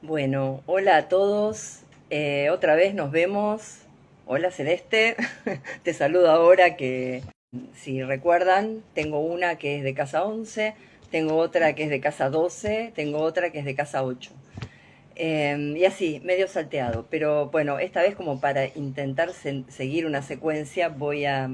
Bueno, hola a todos. Otra vez nos vemos. Hola Celeste, te saludo ahora que si recuerdan, tengo una que es de casa 11, tengo otra que es de casa 12, tengo otra que es de casa 8. Y así, medio salteado. Pero bueno, esta vez como para intentar seguir una secuencia voy a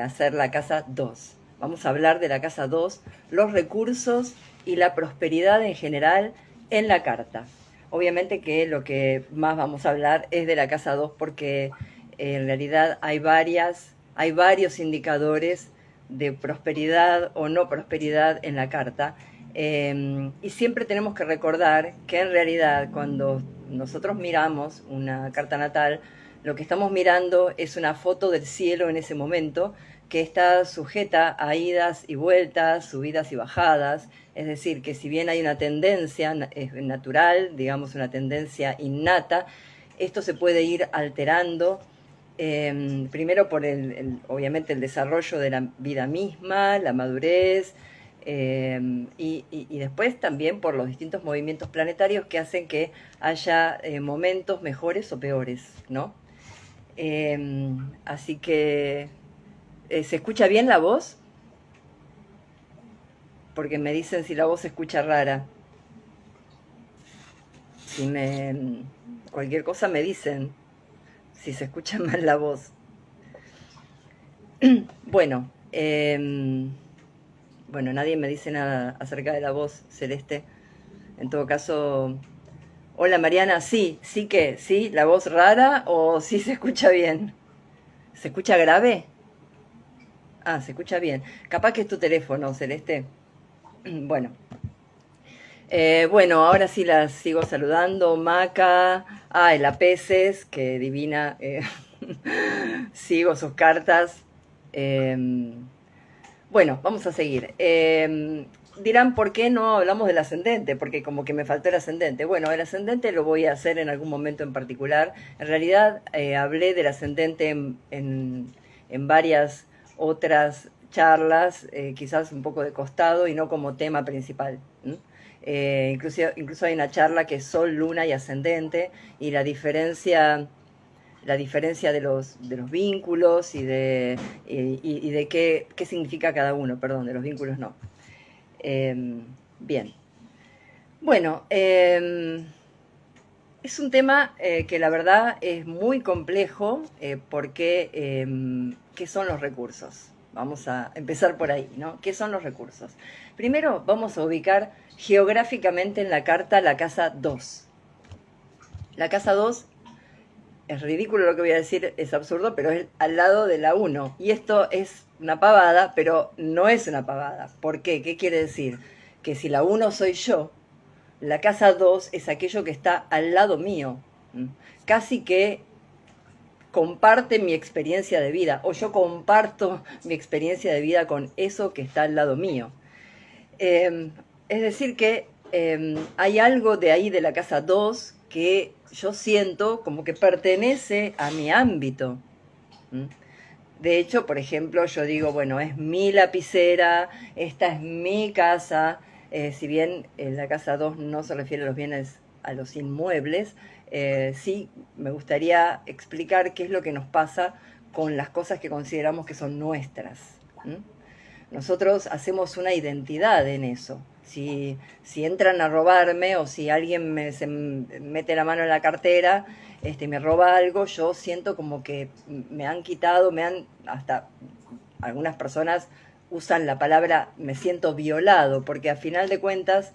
hacer la casa 2. Vamos a hablar de la casa 2, los recursos y la prosperidad en general en la carta. Obviamente que lo que más vamos a hablar es de la casa 2 porque en realidad hay varios indicadores de prosperidad o no prosperidad en la carta. Y siempre tenemos que recordar que en realidad cuando nosotros miramos una carta natal, lo que estamos mirando es una foto del cielo en ese momento que está sujeta a idas y vueltas, subidas y bajadas. Es decir, que si bien hay una tendencia natural, digamos una tendencia innata, esto se puede ir alterando primero por obviamente el desarrollo de la vida misma, la madurez, y después también por los distintos movimientos planetarios que hacen que haya momentos mejores o peores, ¿no? Así que, ¿se escucha bien la voz? Porque me dicen si la voz se escucha rara. Si me... Cualquier cosa me dicen si se escucha mal la voz. Bueno, bueno, nadie me dice nada acerca de la voz celeste. En todo caso, hola Mariana, sí, sí que, sí, la voz rara o sí se escucha bien. ¿Se escucha grave? Ah, se escucha bien. Capaz que es tu teléfono, Celeste. Bueno, bueno, ahora sí las sigo saludando. Maca, la Peces, que divina. Sigo sus cartas. Eh, bueno, vamos a seguir. Dirán, ¿por qué no hablamos del ascendente? Porque como que me faltó el ascendente. Bueno, el ascendente lo voy a hacer en algún momento en particular. En realidad hablé del ascendente en varias otras charlas, quizás un poco de costado y no como tema principal. Incluso hay una charla que es Sol, Luna y Ascendente y la diferencia de los vínculos y de qué significa cada uno, perdón, de los vínculos no. Bien. Bueno, es un tema que la verdad es muy complejo porque ¿qué son los recursos? Vamos a empezar por ahí, ¿no? ¿Qué son los recursos? Primero vamos a ubicar geográficamente en la carta la casa 2. La casa 2 es ridículo lo que voy a decir, es absurdo, pero es al lado de la 1. Y esto es una pavada, pero no es una pavada. ¿Por qué? ¿Qué quiere decir? Que si la 1 soy yo, la casa 2 es aquello que está al lado mío. Casi que comparte mi experiencia de vida, o yo comparto mi experiencia de vida con eso que está al lado mío. Es decir que hay algo de ahí de la casa 2 que yo siento como que pertenece a mi ámbito. De hecho, por ejemplo, yo digo, bueno, es mi lapicera, esta es mi casa, si bien en la casa 2 no se refiere a los bienes, a los inmuebles, sí me gustaría explicar qué es lo que nos pasa con las cosas que consideramos que son nuestras. Nosotros hacemos una identidad en eso. Si entran a robarme o si alguien se mete la mano en la cartera, me roba algo, yo siento como que me han quitado, hasta algunas personas usan la palabra me siento violado, porque a final de cuentas,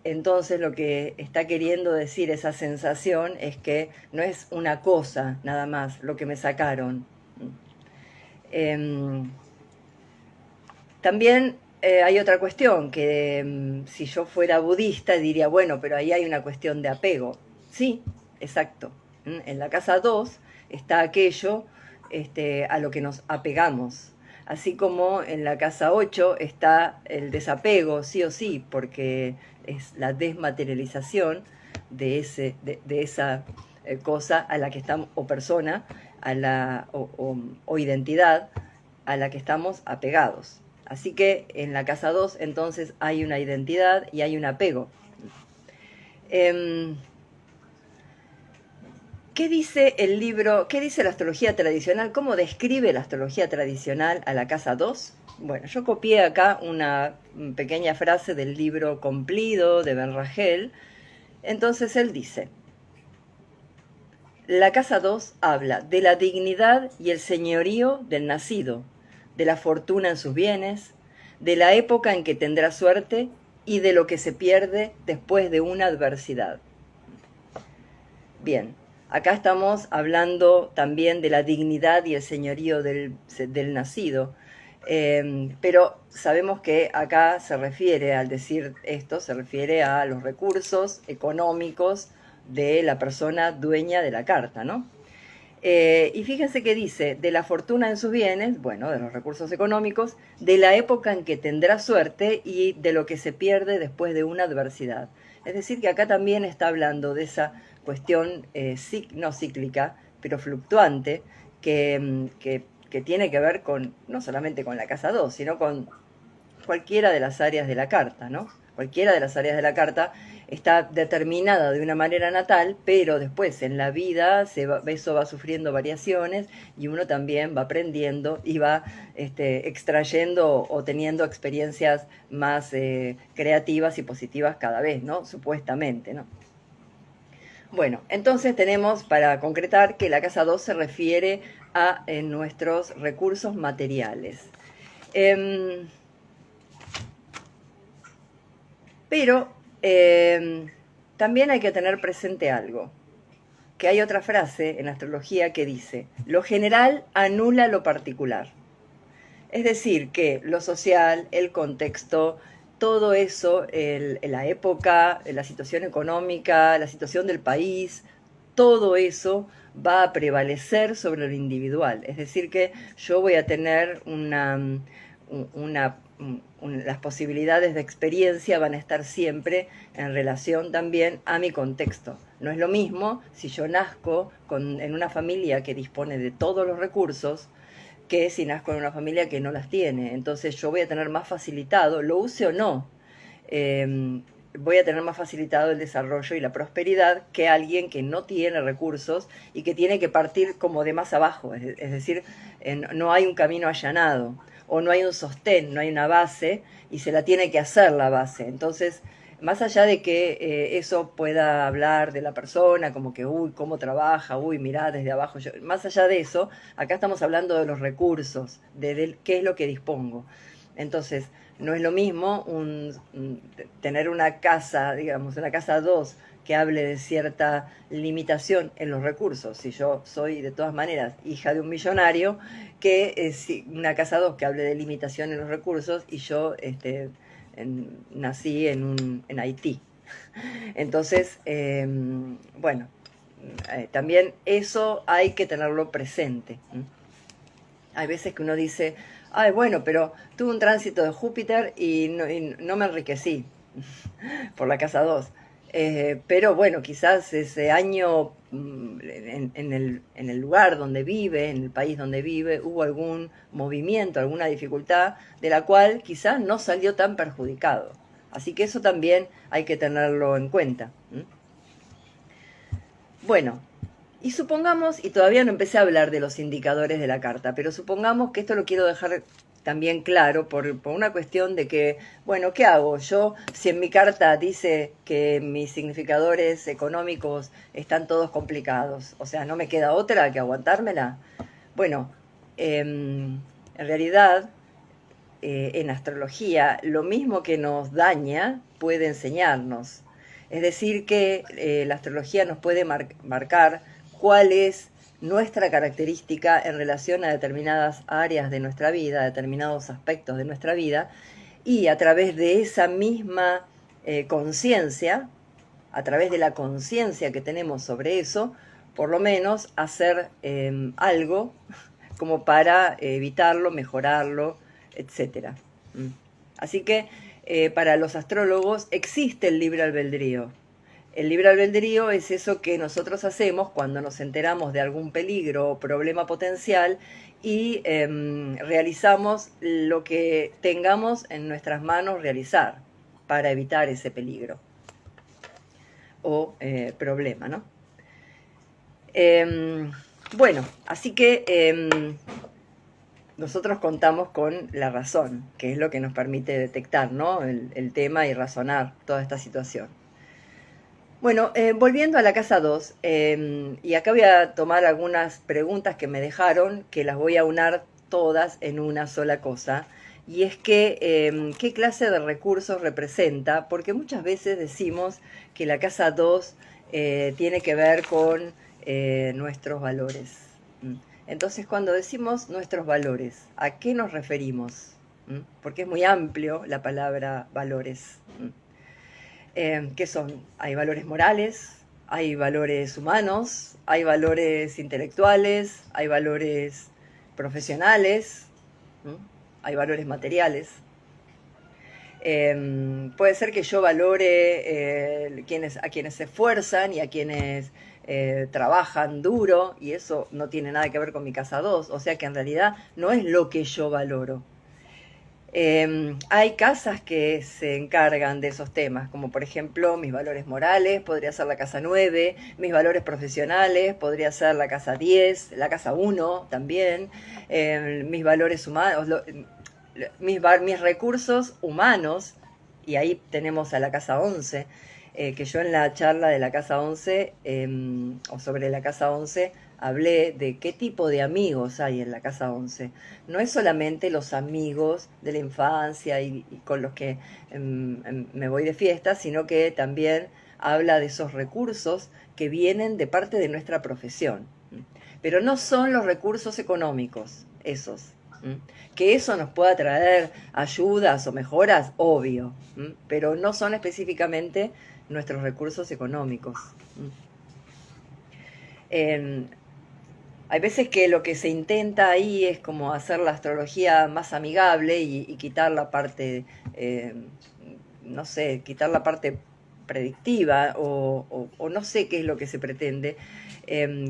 entonces lo que está queriendo decir esa sensación es que no es una cosa nada más lo que me sacaron. Em, También hay otra cuestión, que si yo fuera budista diría, bueno, pero ahí hay una cuestión de apego. Sí, exacto. En la casa 2 está aquello a lo que nos apegamos. Así como en la casa 8 está el desapego, sí o sí, porque es la desmaterialización de esa cosa a la que estamos, o persona, o identidad a la que estamos apegados. Así que en la casa 2 entonces hay una identidad y hay un apego. Em, ¿Qué dice el libro, qué dice la astrología tradicional? ¿Cómo describe la astrología tradicional a la casa 2? Bueno, yo copié acá una pequeña frase del libro Cumplido de Ben Ragel. Entonces él dice, la casa 2 habla de la dignidad y el señorío del nacido, de la fortuna en sus bienes, de la época en que tendrá suerte y de lo que se pierde después de una adversidad. Bien, acá estamos hablando también de la dignidad y el señorío del nacido, pero sabemos que acá se refiere, al decir esto, se refiere a los recursos económicos de la persona dueña de la carta, ¿no? Y fíjense que dice, de la fortuna en sus bienes, bueno, de los recursos económicos, de la época en que tendrá suerte y de lo que se pierde después de una adversidad. Es decir, que acá también está hablando de esa cuestión no cíclica, pero fluctuante, que tiene que ver con, no solamente con la casa 2, sino con cualquiera de las áreas de la carta, ¿no? Cualquiera de las áreas de la carta está determinada de una manera natal, pero después en la vida eso va sufriendo variaciones y uno también va aprendiendo y va extrayendo o teniendo experiencias más creativas y positivas cada vez, ¿no? Supuestamente, ¿no? Bueno, entonces tenemos para concretar que la casa 2 se refiere a nuestros recursos materiales. Pero también hay que tener presente algo, que hay otra frase en astrología que dice, lo general anula lo particular. Es decir, que lo social, el contexto, todo eso, la época, la situación económica, la situación del país, todo eso va a prevalecer sobre lo individual. Es decir, que yo voy a tener las posibilidades de experiencia van a estar siempre en relación también a mi contexto. No es lo mismo si yo nazco en una familia que dispone de todos los recursos que si nazco en una familia que no las tiene. Entonces yo voy a tener más facilitado, lo use o no, voy a tener más facilitado el desarrollo y la prosperidad que alguien que no tiene recursos y que tiene que partir como de más abajo. Es decir, no hay un camino allanado o no hay un sostén, no hay una base y se la tiene que hacer la base. Entonces, más allá de que eso pueda hablar de la persona, como que, uy, cómo trabaja, uy, mirá, desde abajo, más allá de eso, acá estamos hablando de los recursos, de qué es lo que dispongo. Entonces, no es lo mismo tener una casa, digamos, una casa 2 que hable de cierta limitación en los recursos, si yo soy de todas maneras hija de un millonario, que una casa 2 que hable de limitación en los recursos y yo nací en Haití. Entonces, bueno, también eso hay que tenerlo presente. Hay veces que uno dice, ay, bueno, pero tuve un tránsito de Júpiter y no me enriquecí por la casa 2. Pero bueno, quizás ese año en el lugar donde vive, en el país donde vive, hubo algún movimiento, alguna dificultad de la cual quizás no salió tan perjudicado. Así que eso también hay que tenerlo en cuenta. Bueno, y supongamos, y todavía no empecé a hablar de los indicadores de la carta, pero supongamos que esto lo quiero dejar también claro por una cuestión de que, bueno, ¿qué hago? Yo, si en mi carta dice que mis significadores económicos están todos complicados, o sea, no me queda otra que aguantármela. Bueno, en realidad, en astrología, lo mismo que nos daña puede enseñarnos. Es decir, que la astrología nos puede marcar cuál es nuestra característica en relación a determinadas áreas de nuestra vida, a determinados aspectos de nuestra vida, y a través de esa misma conciencia, a través de la conciencia que tenemos sobre eso, por lo menos hacer algo como para evitarlo, mejorarlo, etcétera. Así que para los astrólogos existe el libre albedrío. El libre albedrío es eso que nosotros hacemos cuando nos enteramos de algún peligro o problema potencial y realizamos lo que tengamos en nuestras manos realizar para evitar ese peligro. o problema, ¿no? Bueno, así que nosotros contamos con la razón, que es lo que nos permite detectar, ¿no?, el tema y razonar toda esta situación. Bueno, volviendo a la casa 2, y acá voy a tomar algunas preguntas que me dejaron, que las voy a unar todas en una sola cosa, y es que qué clase de recursos representa, porque muchas veces decimos que la casa 2 tiene que ver con nuestros valores. Entonces, cuando decimos nuestros valores, ¿a qué nos referimos? Porque es muy amplio la palabra valores. ¿Qué son? Hay valores morales, hay valores humanos, hay valores intelectuales, hay valores profesionales, hay valores materiales. Puede ser que yo valore a quienes se esfuerzan y a quienes trabajan duro, y eso no tiene nada que ver con mi casa 2, o sea que en realidad no es lo que yo valoro. Hay casas que se encargan de esos temas, como por ejemplo mis valores morales, podría ser la casa 9, mis valores profesionales, podría ser la casa 10, la casa 1 también, mis valores humanos, mis recursos humanos, y ahí tenemos a la casa 11, que yo en la charla de la casa 11, o sobre la casa 11, hablé de qué tipo de amigos hay en la casa 11. No es solamente los amigos de la infancia y con los que me voy de fiesta, sino que también habla de esos recursos que vienen de parte de nuestra profesión. Pero no son los recursos económicos, esos. Que eso nos pueda traer ayudas o mejoras, obvio, pero no son específicamente nuestros recursos económicos. Hay veces que lo que se intenta ahí es como hacer la astrología más amigable y quitar la parte, no sé, quitar la parte predictiva o no sé qué es lo que se pretende.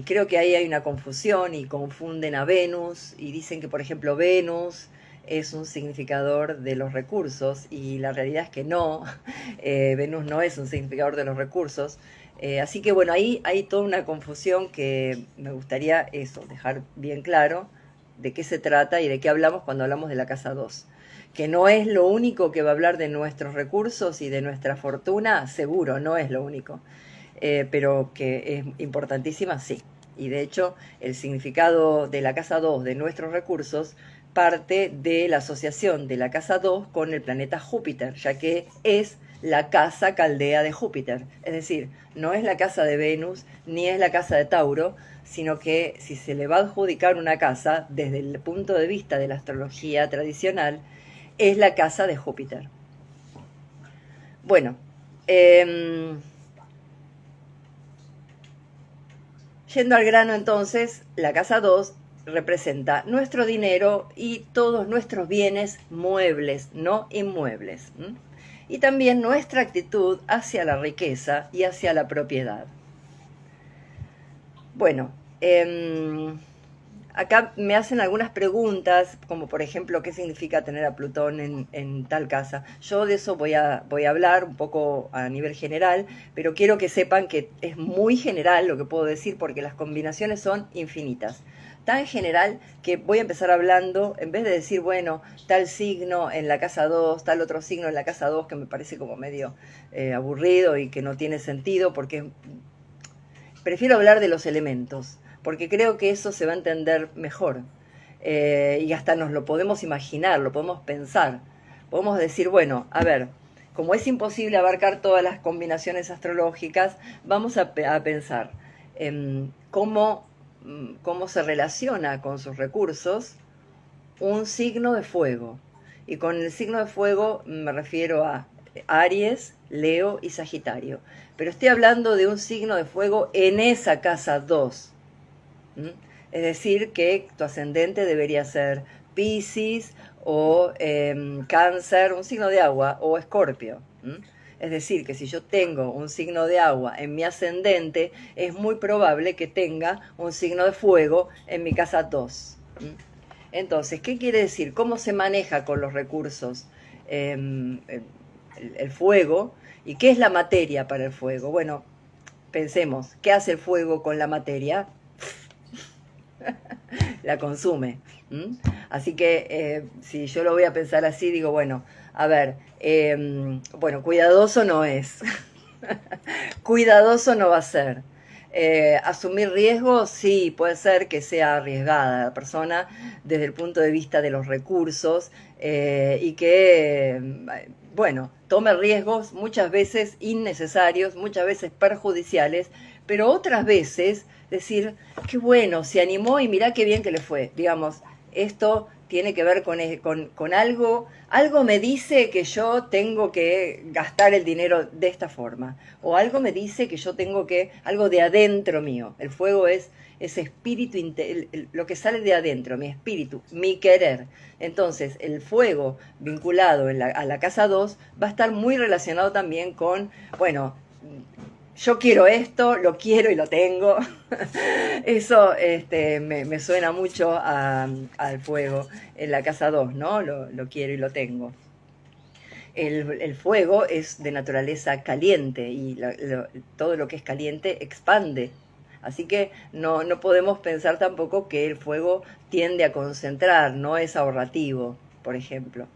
Creo que ahí hay una confusión y confunden a Venus y dicen que, por ejemplo, Venus es un significador de los recursos y la realidad es que no, Venus no es un significador de los recursos. Así que bueno, ahí hay toda una confusión que me gustaría eso, dejar bien claro de qué se trata y de qué hablamos cuando hablamos de la casa 2. Que no es lo único que va a hablar de nuestros recursos y de nuestra fortuna, seguro, no es lo único. Pero que es importantísima, sí. Y de hecho, el significado de la casa 2 de nuestros recursos parte de la asociación de la casa 2 con el planeta Júpiter, ya que es la casa caldea de Júpiter. Es decir, no es la casa de Venus ni es la casa de Tauro, sino que si se le va a adjudicar una casa desde el punto de vista de la astrología tradicional, es la casa de Júpiter. Bueno, yendo al grano entonces, la casa 2 representa nuestro dinero y todos nuestros bienes muebles, no inmuebles. Y también nuestra actitud hacia la riqueza y hacia la propiedad. Bueno, acá me hacen algunas preguntas, como por ejemplo, ¿qué significa tener a Plutón en tal casa? Yo de eso voy a hablar un poco a nivel general, pero quiero que sepan que es muy general lo que puedo decir porque las combinaciones son infinitas. Tan general que voy a empezar hablando, en vez de decir, bueno, tal signo en la casa 2, tal otro signo en la casa 2, que me parece como medio aburrido y que no tiene sentido, porque prefiero hablar de los elementos, porque creo que eso se va a entender mejor. Y hasta nos lo podemos imaginar, lo podemos pensar. Podemos decir, bueno, a ver, como es imposible abarcar todas las combinaciones astrológicas, vamos a pensar cómo se relaciona con sus recursos un signo de fuego. Y con el signo de fuego me refiero a Aries, Leo y Sagitario. Pero estoy hablando de un signo de fuego en esa casa 2. Es decir, que tu ascendente debería ser Piscis o Cáncer, un signo de agua, o Escorpio. Es decir, que si yo tengo un signo de agua en mi ascendente, es muy probable que tenga un signo de fuego en mi casa 2. Entonces, ¿qué quiere decir? ¿Cómo se maneja con los recursos el fuego? ¿Y qué es la materia para el fuego? Bueno, pensemos, ¿qué hace el fuego con la materia? La consume. ¿Mm? Así que si yo lo voy a pensar así, digo, bueno, a ver, bueno, cuidadoso no es. Cuidadoso no va a ser. Asumir riesgos, sí, puede ser que sea arriesgada la persona desde el punto de vista de los recursos y que, bueno, tome riesgos muchas veces innecesarios, muchas veces perjudiciales, pero otras veces decir, qué bueno, se animó y mirá qué bien que le fue. Digamos, esto tiene que ver con algo, algo me dice que yo tengo que gastar el dinero de esta forma, o algo me dice que yo tengo que, algo de adentro mío. El fuego es ese espíritu, lo que sale de adentro, mi espíritu, mi querer. Entonces, el fuego vinculado a la casa 2 va a estar muy relacionado también con, bueno, yo quiero esto, lo quiero y lo tengo. Eso me suena mucho al fuego en la casa 2, ¿no? Lo quiero y lo tengo. El fuego es de naturaleza caliente y todo lo que es caliente expande. Así que no podemos pensar tampoco que el fuego tiende a concentrar, no es ahorrativo, por ejemplo.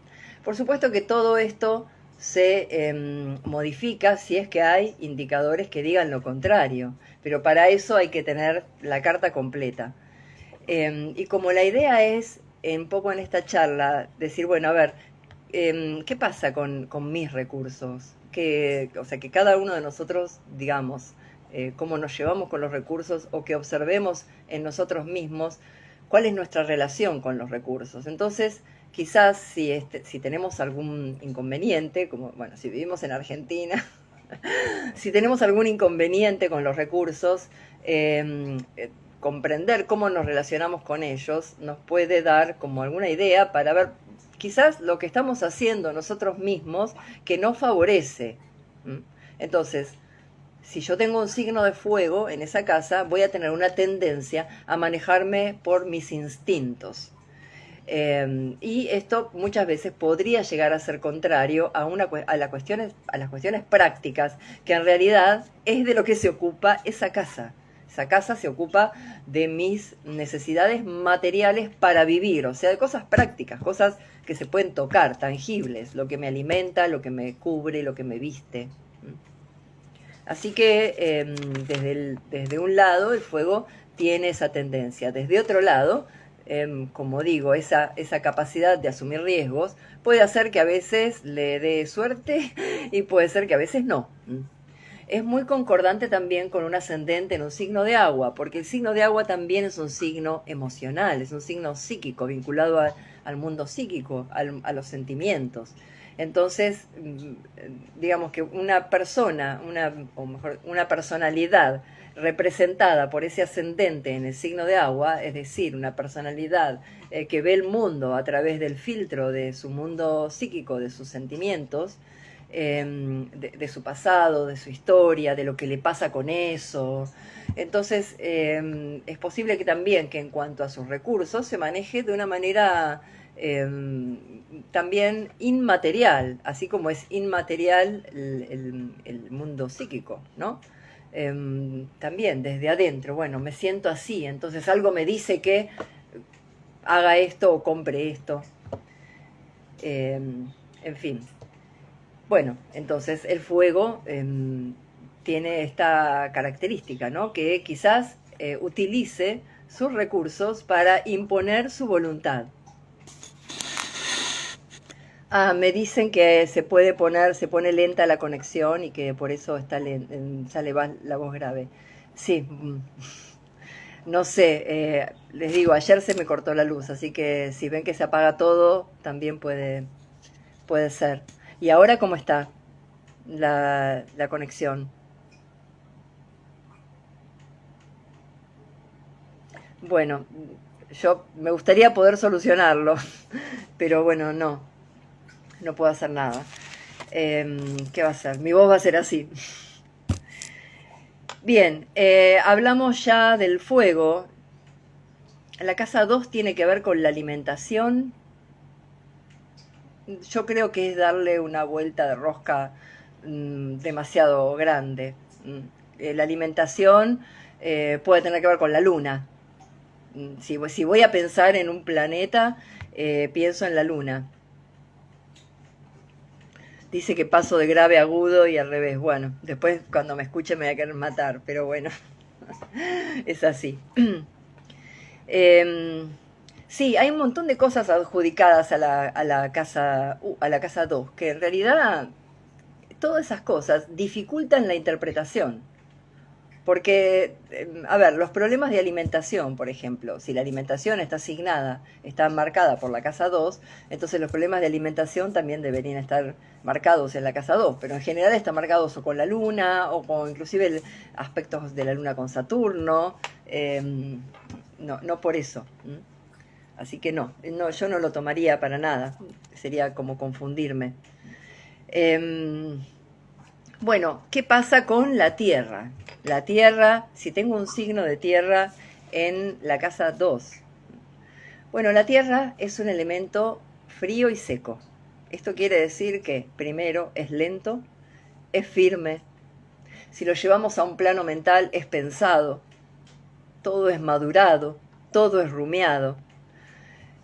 Por supuesto que todo esto se modifica si es que hay indicadores que digan lo contrario, pero para eso hay que tener la carta completa. Y como la idea es, un poco en esta charla, decir, bueno, a ver, ¿qué pasa con mis recursos? O sea, que cada uno de nosotros, digamos, cómo nos llevamos con los recursos o que observemos en nosotros mismos cuál es nuestra relación con los recursos. Entonces, quizás si tenemos algún inconveniente, como, bueno, si vivimos en Argentina, si tenemos algún inconveniente con los recursos, comprender cómo nos relacionamos con ellos nos puede dar como alguna idea para ver quizás lo que estamos haciendo nosotros mismos que no favorece. ¿Mm? Entonces, si yo tengo un signo de fuego en esa casa, voy a tener una tendencia a manejarme por mis instintos. Y esto muchas veces podría llegar a ser contrario a las cuestiones prácticas, que en realidad es de lo que se ocupa esa casa. Esa casa se ocupa de mis necesidades materiales para vivir, o sea, de cosas prácticas, cosas que se pueden tocar, tangibles, lo que me alimenta, lo que me cubre, lo que me viste. Así que desde un lado el fuego tiene esa tendencia, desde otro lado, como digo, esa capacidad de asumir riesgos puede hacer que a veces le dé suerte y puede ser que a veces no. Es muy concordante también con un ascendente en un signo de agua, porque el signo de agua también es un signo emocional, es un signo psíquico, vinculado al mundo psíquico, a los sentimientos. Entonces, digamos que una persona, o mejor, una personalidad representada por ese ascendente en el signo de agua, es decir, una personalidad que ve el mundo a través del filtro de su mundo psíquico, de sus sentimientos, de su pasado, de su historia, de lo que le pasa con eso. Entonces, es posible que también que en cuanto a sus recursos se maneje de una manera también inmaterial, así como es inmaterial el mundo psíquico, ¿no? También desde adentro, bueno, me siento así, entonces algo me dice que haga esto o compre esto. En fin. Bueno, entonces el fuego tiene esta característica, ¿no? Que quizás utilice sus recursos para imponer su voluntad. Ah, me dicen que se pone lenta la conexión y que por eso sale la voz grave. Sí, no sé, les digo, ayer se me cortó la luz, así que si ven que se apaga todo, también puede ser. ¿Y ahora cómo está la conexión? Bueno, yo me gustaría poder solucionarlo, pero bueno, no puedo hacer nada. ¿Qué va a ser? Mi voz va a ser así. Bien, hablamos ya del fuego. La casa 2 tiene que ver con la alimentación. Yo creo que es darle una vuelta de rosca demasiado grande. la alimentación puede tener que ver con la luna. Si voy a pensar en un planeta, pienso en la luna. Dice que paso de grave a agudo y al revés. Bueno, después cuando me escuche me voy a querer matar, pero bueno, es así. Sí, hay un montón de cosas adjudicadas a la casa 2, que en realidad todas esas cosas dificultan la interpretación. Porque, a ver, los problemas de alimentación, por ejemplo, si la alimentación está asignada, está marcada por la casa 2, entonces los problemas de alimentación también deberían estar marcados en la casa 2, pero en general están marcados o con la luna, o con inclusive aspectos de la luna con Saturno, no por eso. Así que no, yo no lo tomaría para nada, sería como confundirme. Bueno, ¿qué pasa con la Tierra? La Tierra, si tengo un signo de Tierra en la casa 2. Bueno, la Tierra es un elemento frío y seco. Esto quiere decir que, primero, es lento, es firme. Si lo llevamos a un plano mental, es pensado. Todo es madurado, todo es rumiado.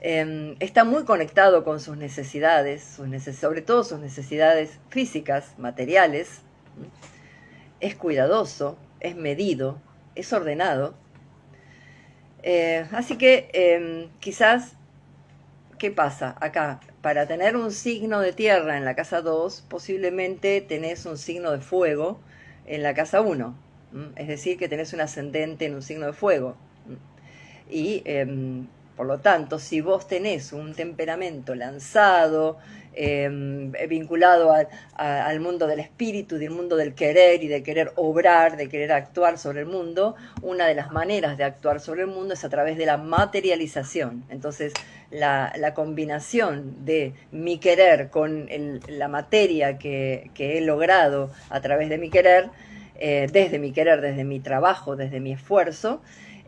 Está muy conectado con sus necesidades, sobre todo sus necesidades físicas, materiales. Es cuidadoso, es medido, es ordenado. Así que quizás, ¿qué pasa acá? Para tener un signo de tierra en la casa 2, posiblemente tenés un signo de fuego en la casa 1. Es decir, que tenés un ascendente en un signo de fuego. Y por lo tanto, si vos tenés un temperamento lanzado, vinculado al mundo del espíritu, del mundo del querer y de querer obrar, de querer actuar sobre el mundo, una de las maneras de actuar sobre el mundo es a través de la materialización. Entonces, la combinación de mi querer con la materia que he logrado a través de mi querer, desde mi trabajo, desde mi esfuerzo,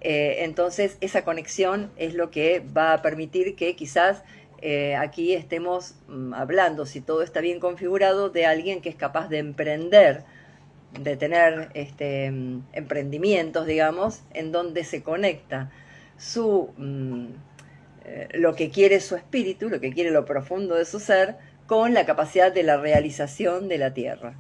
entonces esa conexión es lo que va a permitir que quizás aquí estemos hablando, si todo está bien configurado, de alguien que es capaz de emprender, de tener emprendimientos, digamos, en donde se conecta lo que quiere su espíritu, lo que quiere lo profundo de su ser, con la capacidad de la realización de la tierra.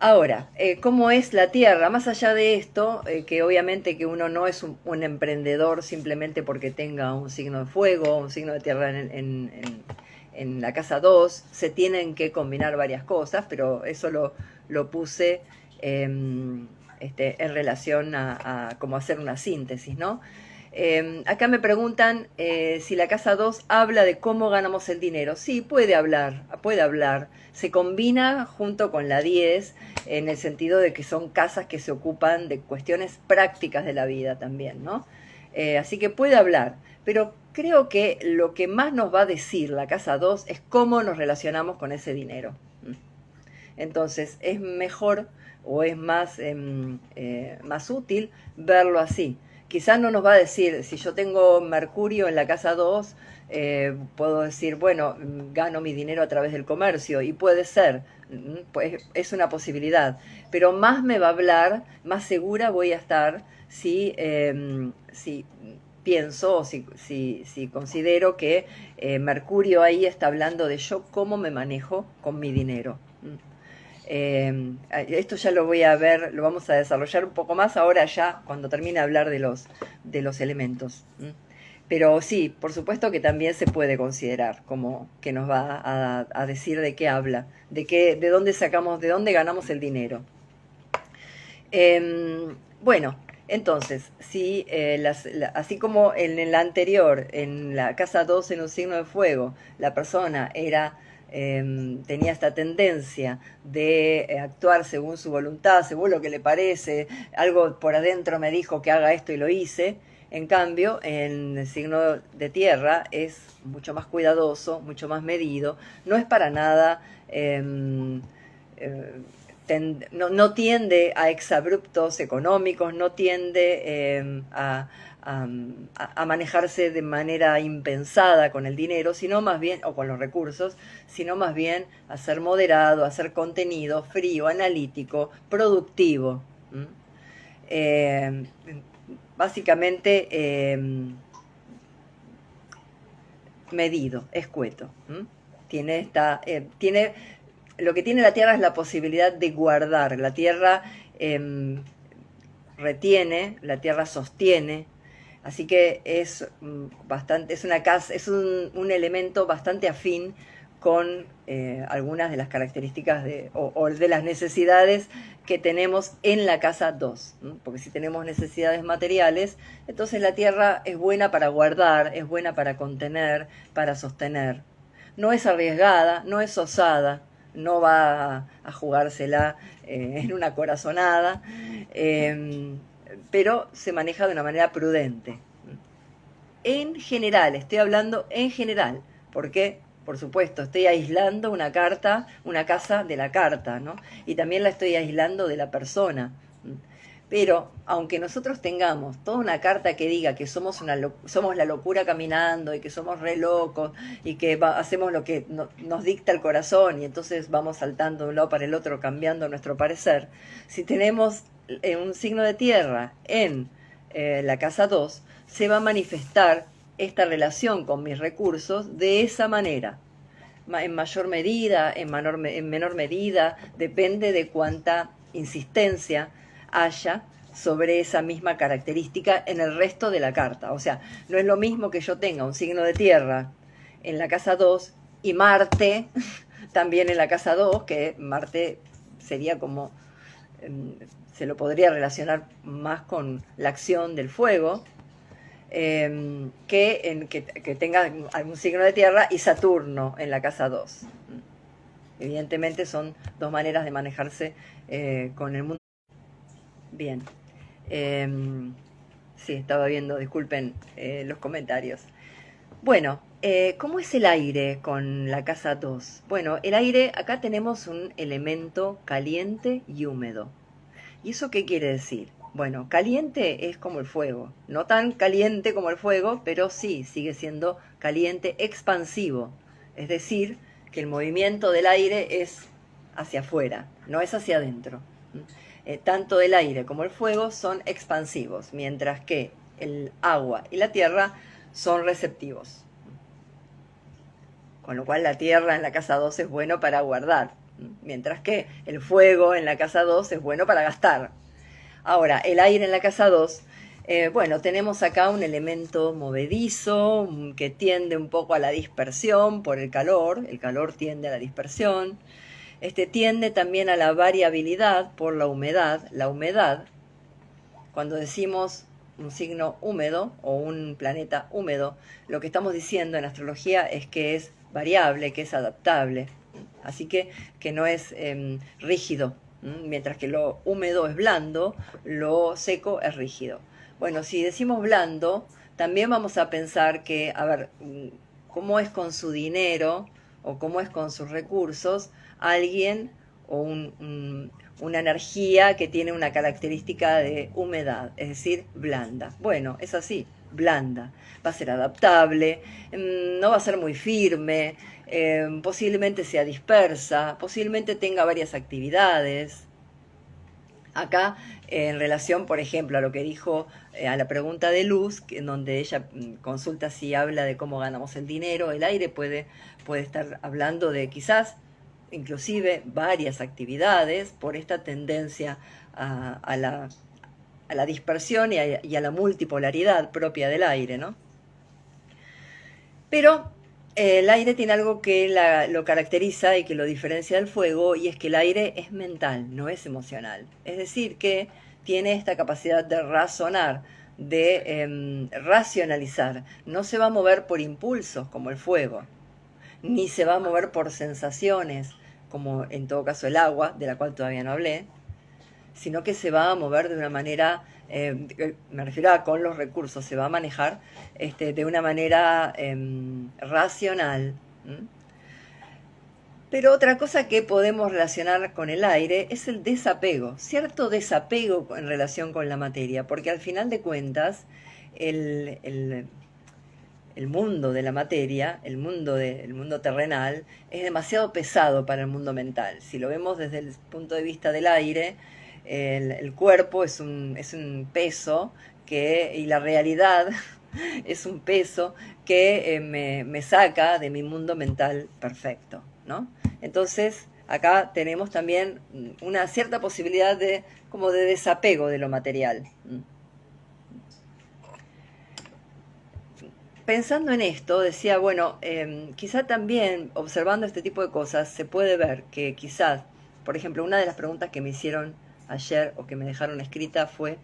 Ahora, ¿cómo es la Tierra? Más allá de esto, que obviamente que uno no es un emprendedor simplemente porque tenga un signo de fuego, un signo de tierra en la casa 2, se tienen que combinar varias cosas, pero eso lo puse en relación a cómo hacer una síntesis, ¿no? Acá me preguntan si la casa 2 habla de cómo ganamos el dinero. Sí, puede hablar, puede hablar. Se combina junto con la 10 en el sentido de que son casas que se ocupan de cuestiones prácticas de la vida también, ¿no? Así que puede hablar, pero creo que lo que más nos va a decir la casa 2 es cómo nos relacionamos con ese dinero. Entonces, es mejor o es más útil verlo así. Quizás no nos va a decir, si yo tengo Mercurio en la casa 2, puedo decir, bueno, gano mi dinero a través del comercio, y puede ser, pues es una posibilidad, pero más me va a hablar, más segura voy a estar si pienso o si considero que Mercurio ahí está hablando de yo cómo me manejo con mi dinero. Esto ya lo voy a ver, lo vamos a desarrollar un poco más ahora ya cuando termine de hablar de los elementos. Pero sí, por supuesto que también se puede considerar como que nos va a decir de qué habla, de dónde sacamos, de dónde ganamos el dinero. Bueno, entonces, si, así como en la anterior, en la casa 2 en un signo de fuego, la persona tenía esta tendencia de actuar según su voluntad, según lo que le parece, algo por adentro me dijo que haga esto y lo hice. En cambio, en el signo de tierra es mucho más cuidadoso, mucho más medido, no es para nada no tiende a exabruptos económicos, no tiende a manejarse de manera impensada con el dinero, sino más bien, o con los recursos, sino más bien a ser moderado, a ser contenido, frío, analítico, productivo. Eh, básicamente medido, escueto. Tiene lo que tiene la Tierra es la posibilidad de guardar. La Tierra retiene, la Tierra sostiene. Así que es una casa, es un elemento bastante afín con algunas de las características o de las necesidades que tenemos en la casa 2. Porque si tenemos necesidades materiales, entonces la tierra es buena para guardar, es buena para contener, para sostener. No es arriesgada, no es osada, no va a jugársela en una corazonada, pero se maneja de una manera prudente. En general, estoy hablando en general, porque, por supuesto, estoy aislando una casa de la carta, ¿no? Y también la estoy aislando de la persona. Pero, aunque nosotros tengamos toda una carta que diga que somos la locura caminando y que somos re locos y que hacemos lo que nos dicta el corazón y entonces vamos saltando de un lado para el otro cambiando nuestro parecer, si tenemos un signo de tierra en la casa 2, se va a manifestar esta relación con mis recursos de esa manera. En mayor medida, en menor medida, depende de cuánta insistencia haya sobre esa misma característica en el resto de la carta. O sea, no es lo mismo que yo tenga un signo de tierra en la casa 2 y Marte también en la casa 2, que Marte sería como, se lo podría relacionar más con la acción del fuego, que tenga algún signo de tierra y Saturno en la casa 2. Evidentemente son dos maneras de manejarse con el mundo. Bien. Sí, estaba viendo, disculpen los comentarios. Bueno, ¿cómo es el aire con la casa 2? Bueno, el aire, acá tenemos un elemento caliente y húmedo. ¿Y eso qué quiere decir? Bueno, caliente es como el fuego, no tan caliente como el fuego, pero sí, sigue siendo caliente expansivo. Es decir, que el movimiento del aire es hacia afuera, no es hacia adentro. Tanto el aire como el fuego son expansivos, mientras que el agua y la tierra son receptivos. Con lo cual la tierra en la casa 2 es bueno para guardar, mientras que el fuego en la casa 2 es bueno para gastar. Ahora, el aire en la casa 2, bueno, tenemos acá un elemento movedizo que tiende un poco a la dispersión por el calor tiende a la dispersión, tiende también a la variabilidad por la humedad. La humedad, cuando decimos un signo húmedo o un planeta húmedo, lo que estamos diciendo en astrología es que es variable, que es adaptable, así que no es rígido. Mientras que lo húmedo es blando, lo seco es rígido. Bueno, si decimos blando, también vamos a pensar que, a ver, cómo es con su dinero o cómo es con sus recursos alguien o una energía que tiene una característica de humedad, es decir, blanda. Bueno, es así, blanda. Va a ser adaptable, no va a ser muy firme, posiblemente sea dispersa, posiblemente tenga varias actividades. Acá, en relación, por ejemplo, a lo que dijo, a la pregunta de Luz, en donde ella consulta si habla de cómo ganamos el dinero, el aire puede estar hablando de quizás, inclusive, varias actividades por esta tendencia a la dispersión y a la multipolaridad propia del aire, ¿no? Pero el aire tiene algo que lo caracteriza y que lo diferencia del fuego, y es que el aire es mental, no es emocional. Es decir, que tiene esta capacidad de razonar, de racionalizar. No se va a mover por impulsos como el fuego, ni se va a mover por sensaciones, como en todo caso el agua, de la cual todavía no hablé, sino que se va a mover de una manera, me refiero a con los recursos, se va a manejar de una manera racional. Pero otra cosa que podemos relacionar con el aire es el desapego, cierto desapego en relación con la materia, porque al final de cuentas el, el- el mundo de la materia, el mundo terrenal, es demasiado pesado para el mundo mental. Si lo vemos desde el punto de vista del aire, el cuerpo es un peso y la realidad es un peso que me saca de mi mundo mental perfecto, ¿no? Entonces, acá tenemos también una cierta posibilidad de como de desapego de lo material. Pensando en esto, decía, bueno, quizá también observando este tipo de cosas se puede ver que quizás, por ejemplo, una de las preguntas que me hicieron ayer o que me dejaron escrita fue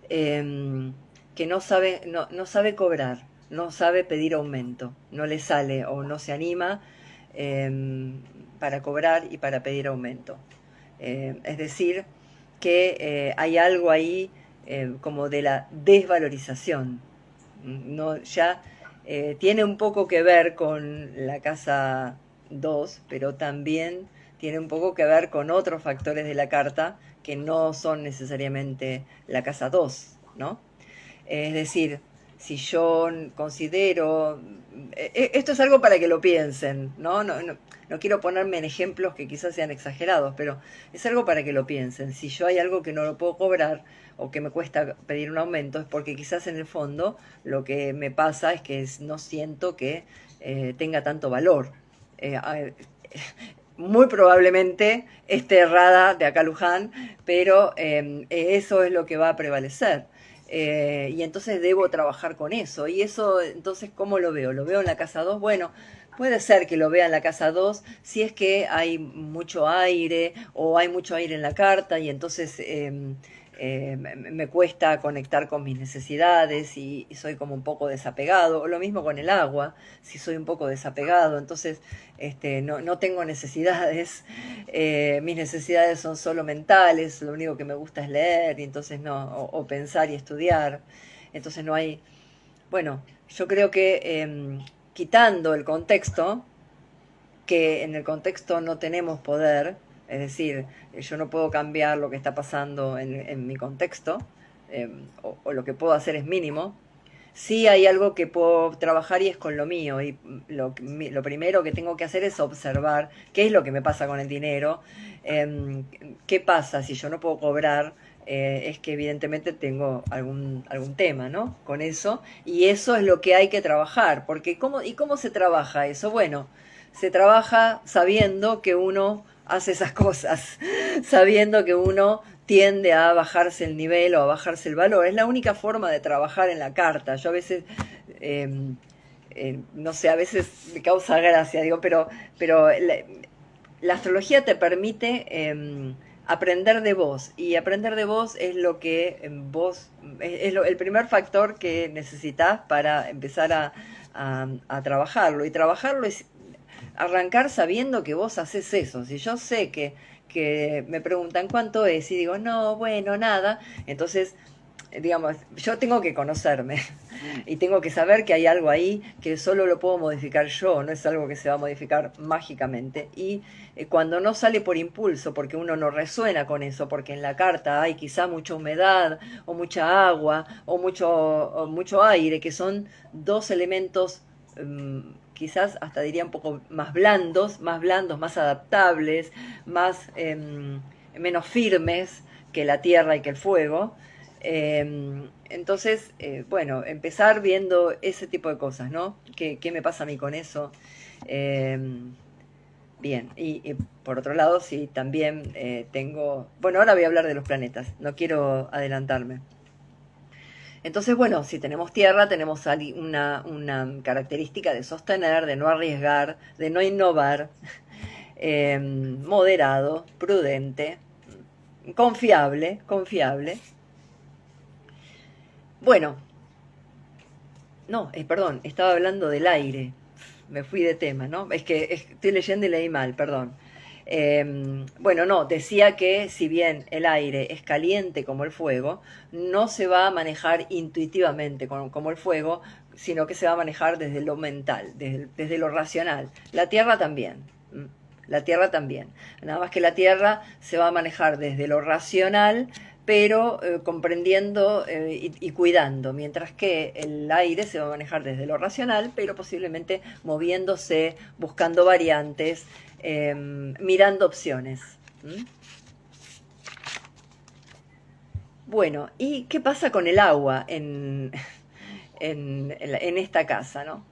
que no sabe cobrar, no sabe pedir aumento, no le sale o no se anima para cobrar y para pedir aumento. Es decir, que hay algo ahí como de la desvalorización. No, ya tiene un poco que ver con la casa 2, pero también tiene un poco que ver con otros factores de la carta que no son necesariamente la casa 2, ¿no? Es decir, si yo considero, esto es algo para que lo piensen, ¿no? No quiero ponerme en ejemplos que quizás sean exagerados, pero es algo para que lo piensen. Si yo hay algo que no lo puedo cobrar o que me cuesta pedir un aumento, es porque quizás en el fondo lo que me pasa es que no siento que tenga tanto valor. Eh, Muy probablemente esté errada de acá a Luján, pero eso es lo que va a prevalecer. Y entonces debo trabajar con eso. Y eso, entonces, ¿cómo lo veo? ¿Lo veo en la casa 2? Bueno, puede ser que lo vea en la casa 2 si es que hay mucho aire o hay mucho aire en la carta y entonces me cuesta conectar con mis necesidades y soy como un poco desapegado. O lo mismo con el agua, si soy un poco desapegado, entonces no tengo necesidades, mis necesidades son solo mentales, lo único que me gusta es leer y entonces no, o pensar y estudiar, entonces no hay, bueno, yo creo que quitando el contexto, que en el contexto no tenemos poder, es decir, yo no puedo cambiar lo que está pasando en mi contexto, o lo que puedo hacer es mínimo. Sí hay algo que puedo trabajar y es con lo mío. Y lo primero que tengo que hacer es observar qué es lo que me pasa con el dinero, qué pasa si yo no puedo cobrar. Es que evidentemente tengo algún tema, ¿no? Con eso. Y eso es lo que hay que trabajar. Porque ¿y cómo se trabaja eso? Bueno, se trabaja sabiendo que uno hace esas cosas, sabiendo que uno tiende a bajarse el nivel o a bajarse el valor. Es la única forma de trabajar en la carta. Yo a veces, eh, no sé, a veces me causa gracia, digo, pero la astrología te permite aprender de vos y aprender de vos es lo que vos, el primer factor que necesitas para empezar a trabajarlo. Y trabajarlo es arrancar sabiendo que vos haces eso. Si yo sé que me preguntan cuánto es y digo, no, bueno, nada, entonces, digamos, yo tengo que conocerme y tengo que saber que hay algo ahí que solo lo puedo modificar yo, no es algo que se va a modificar mágicamente. Y cuando no sale por impulso, porque uno no resuena con eso, porque en la carta hay quizá mucha humedad o mucha agua o mucho aire, que son dos elementos quizás hasta diría un poco más blandos, más adaptables, menos firmes que la tierra y que el fuego. Entonces, bueno, empezar viendo ese tipo de cosas, ¿no? ¿Qué me pasa a mí con eso? Eh, Bien, y por otro lado, sí, también tengo... Bueno, ahora voy a hablar de los planetas, no quiero adelantarme. Entonces, bueno, si tenemos tierra, tenemos una característica de sostener, de no arriesgar, de no innovar, moderado, prudente, confiable. Bueno, no, perdón, estaba hablando del aire. Me fui de tema, ¿no? Es que estoy leyendo y leí mal, perdón. Bueno, no, decía que si bien el aire es caliente como el fuego, no se va a manejar intuitivamente como el fuego, sino que se va a manejar desde lo mental, desde lo racional. La tierra también. la Tierra también. Nada más que la Tierra se va a manejar desde lo racional, pero comprendiendo y cuidando, mientras que el aire se va a manejar desde lo racional, pero posiblemente moviéndose, buscando variantes, mirando opciones. ¿Mm? Bueno, ¿y qué pasa con el agua en esta casa, ¿no?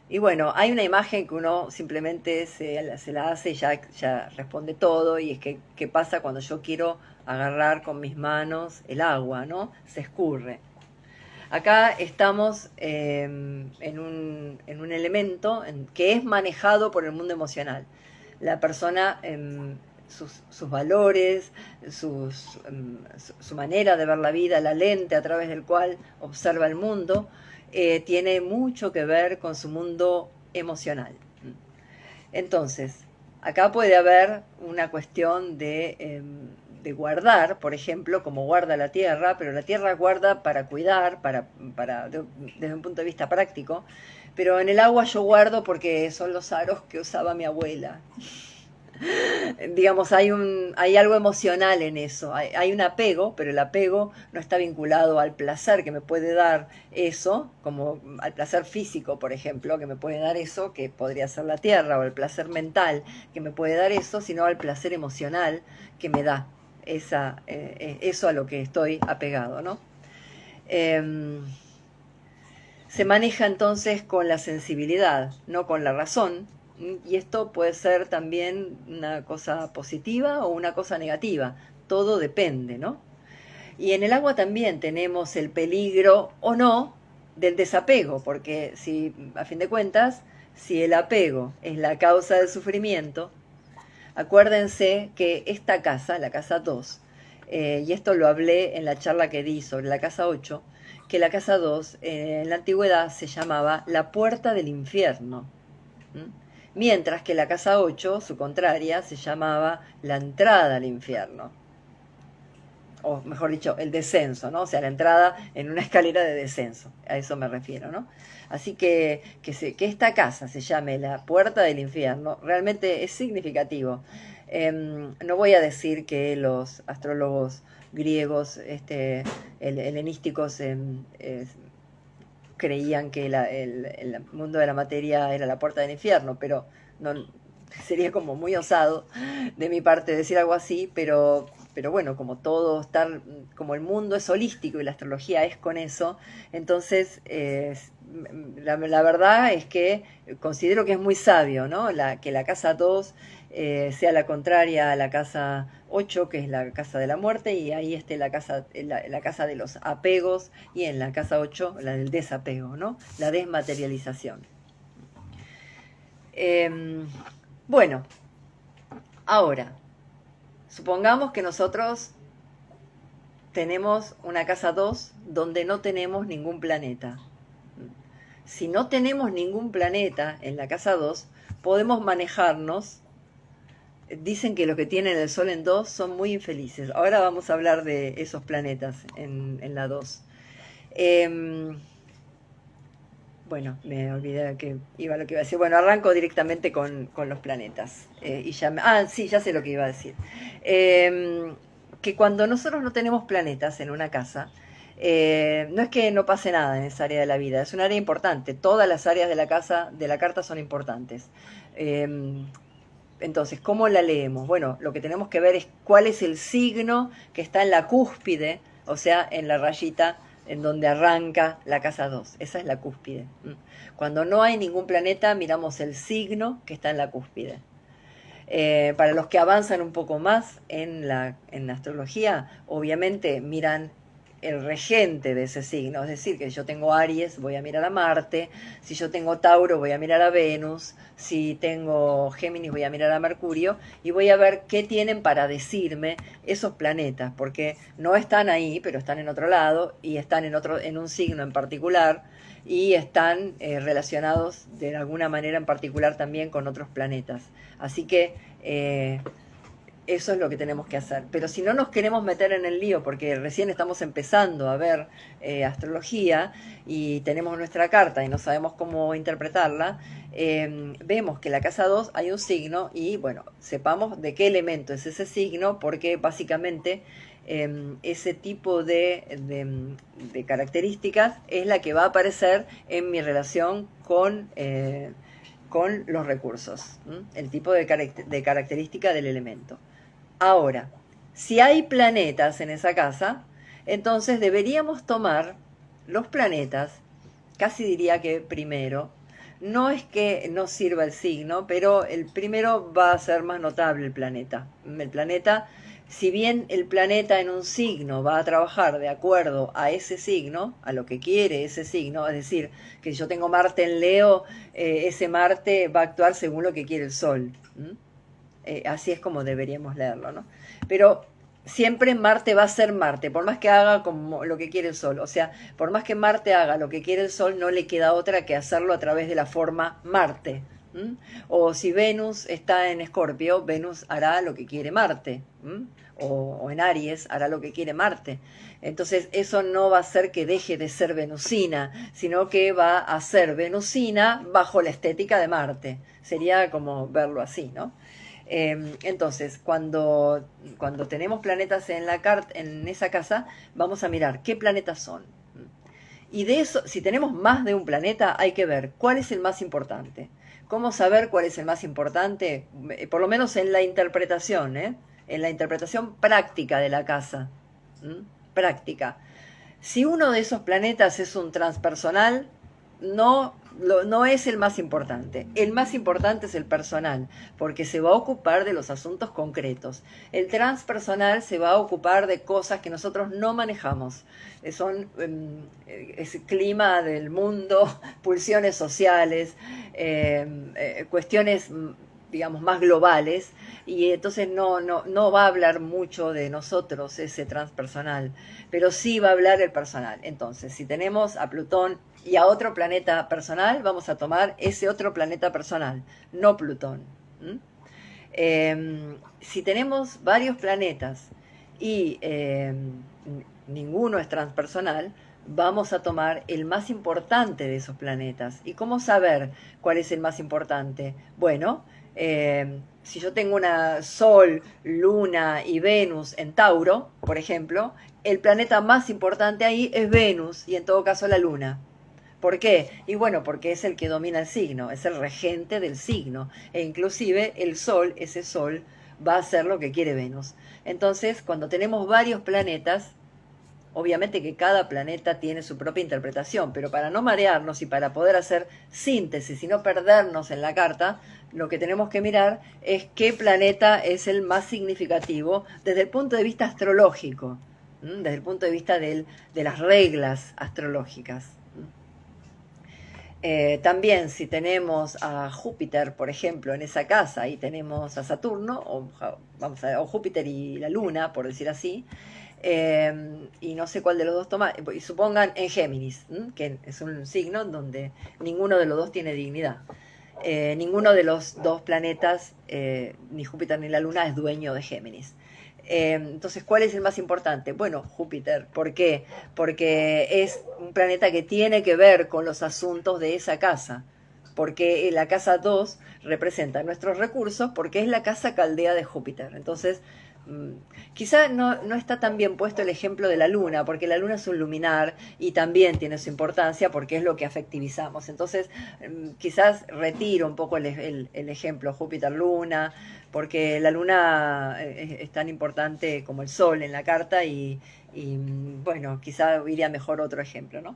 Y bueno, hay una imagen que uno simplemente se la hace y ya responde todo, y es que qué pasa cuando yo quiero agarrar con mis manos el agua, ¿no? Se escurre. Acá estamos en un elemento que es manejado por el mundo emocional. La persona, sus valores, su manera de ver la vida, la lente a través del cual observa el mundo, tiene mucho que ver con su mundo emocional. Entonces, acá puede haber una cuestión de guardar, por ejemplo, como guarda la tierra, pero la tierra guarda para cuidar, desde un punto de vista práctico, pero en el agua yo guardo porque son los aros que usaba mi abuela. Digamos, hay algo emocional en eso, hay un apego, pero el apego no está vinculado al placer que me puede dar eso, como al placer físico, por ejemplo, que me puede dar eso, que podría ser la tierra, o el placer mental que me puede dar eso, sino al placer emocional que me da eso a lo que estoy apegado, ¿no? Se maneja entonces con la sensibilidad, no con la razón, y esto puede ser también una cosa positiva o una cosa negativa, todo depende, ¿no? Y en el agua también tenemos el peligro o no del desapego, porque si, a fin de cuentas, si el apego es la causa del sufrimiento, acuérdense que esta casa, la casa 2, y esto lo hablé en la charla que di sobre la casa 8, que la casa 2 en la antigüedad se llamaba la puerta del infierno. ¿Mm? Mientras que la casa 8, su contraria, se llamaba la entrada al infierno. O mejor dicho, el descenso, ¿no? O sea, la entrada en una escalera de descenso. A eso me refiero, ¿no? Así que esta casa se llame la puerta del infierno realmente es significativo. No voy a decir que los astrólogos griegos, helenísticos, creían que el mundo de la materia era la puerta del infierno, pero no, sería como muy osado de mi parte decir algo así, pero bueno, como todo está, como el mundo es holístico y la astrología es con eso, entonces la verdad es que considero que es muy sabio, ¿no? Que la casa 2 sea la contraria a la casa 8, que es la casa de la muerte, y ahí esté la casa de los apegos, y en la casa 8 la del desapego, ¿no? La desmaterialización. Bueno, ahora, supongamos que nosotros tenemos una casa 2 donde no tenemos ningún planeta. Si no tenemos ningún planeta en la casa 2, podemos manejarnos. Dicen que los que tienen el Sol en 2 son muy infelices. Ahora vamos a hablar de esos planetas en la 2. Bueno, me olvidé lo que iba a decir. Bueno, arranco directamente con los planetas. Sí, ya sé lo que iba a decir. Que cuando nosotros no tenemos planetas en una casa, no es que no pase nada en esa área de la vida, es un área importante. Todas las áreas de la casa, de la carta, son importantes. Entonces, ¿cómo la leemos? Bueno, lo que tenemos que ver es cuál es el signo que está en la cúspide, o sea, en la rayita en donde arranca la casa 2. Esa es la cúspide. Cuando no hay ningún planeta, miramos el signo que está en la cúspide. Para los que avanzan un poco más en la astrología, obviamente miran el regente de ese signo, es decir, que si yo tengo Aries voy a mirar a Marte, si yo tengo Tauro voy a mirar a Venus, si tengo Géminis voy a mirar a Mercurio, y voy a ver qué tienen para decirme esos planetas, porque no están ahí, pero están en otro lado, y están en un signo en particular, y están relacionados de alguna manera en particular también con otros planetas. Así que eso es lo que tenemos que hacer. Pero si no nos queremos meter en el lío, porque recién estamos empezando a ver astrología y tenemos nuestra carta y no sabemos cómo interpretarla, vemos que en la casa 2 hay un signo y bueno, sepamos de qué elemento es ese signo, porque básicamente ese tipo de características es la que va a aparecer en mi relación con los recursos, el tipo de característica del elemento. Ahora, si hay planetas en esa casa, entonces deberíamos tomar los planetas, casi diría que primero, no es que no sirva el signo, pero el primero va a ser más notable el planeta. El planeta, si bien el planeta en un signo va a trabajar de acuerdo a ese signo, a lo que quiere ese signo, es decir, que si yo tengo Marte en Leo, ese Marte va a actuar según lo que quiere el Sol. Así es como deberíamos leerlo, ¿no? Pero siempre Marte va a ser Marte, por más que haga como lo que quiere el Sol. O sea, por más que Marte haga lo que quiere el Sol, no le queda otra que hacerlo a través de la forma Marte. O si Venus está en Escorpio, Venus hará lo que quiere Marte. O en Aries hará lo que quiere Marte. Entonces eso no va a hacer que deje de ser venusina, sino que va a ser venusina bajo la estética de Marte. Sería como verlo así, ¿no? Entonces, cuando tenemos planetas en en esa casa, vamos a mirar qué planetas son. Y de eso, si tenemos más de un planeta, hay que ver cuál es el más importante. ¿Cómo saber cuál es el más importante? Por lo menos en la interpretación, en la interpretación práctica de la casa. Práctica. Si uno de esos planetas es un transpersonal, no es el más importante. El más importante es el personal, porque se va a ocupar de los asuntos concretos. El transpersonal se va a ocupar de cosas que nosotros no manejamos. Son el clima del mundo, pulsiones sociales, cuestiones, digamos, más globales, y entonces no va a hablar mucho de nosotros ese transpersonal, pero sí va a hablar el personal. Entonces, si tenemos a Plutón y a otro planeta personal, vamos a tomar ese otro planeta personal, no Plutón. Si tenemos varios planetas y ninguno es transpersonal, vamos a tomar el más importante de esos planetas. ¿Y cómo saber cuál es el más importante? Bueno, si yo tengo una Sol, Luna y Venus en Tauro, por ejemplo, el planeta más importante ahí es Venus y en todo caso la Luna. ¿Por qué? Y bueno, porque es el que domina el signo, es el regente del signo. E inclusive el Sol, ese Sol, va a hacer lo que quiere Venus. Entonces, cuando tenemos varios planetas, obviamente que cada planeta tiene su propia interpretación, pero para no marearnos y para poder hacer síntesis y no perdernos en la carta, lo que tenemos que mirar es qué planeta es el más significativo desde el punto de vista astrológico, desde el punto de vista de las reglas astrológicas. También si tenemos a Júpiter, por ejemplo, en esa casa y tenemos a Saturno, o Júpiter y la Luna, por decir así, y no sé cuál de los dos toma, y supongan en Géminis, que es un signo donde ninguno de los dos tiene dignidad. Ninguno de los dos planetas, ni Júpiter ni la Luna, es dueño de Géminis. Entonces, ¿cuál es el más importante? Bueno, Júpiter. ¿Por qué? Porque es un planeta que tiene que ver con los asuntos de esa casa. Porque la casa 2 representa nuestros recursos, porque es la casa caldea de Júpiter. Entonces, quizá no está tan bien puesto el ejemplo de la Luna, porque la Luna es un luminar y también tiene su importancia porque es lo que afectivizamos. Entonces, quizás retiro un poco el ejemplo Júpiter-Luna, porque la Luna es tan importante como el Sol en la carta y bueno, quizá iría mejor otro ejemplo, ¿no?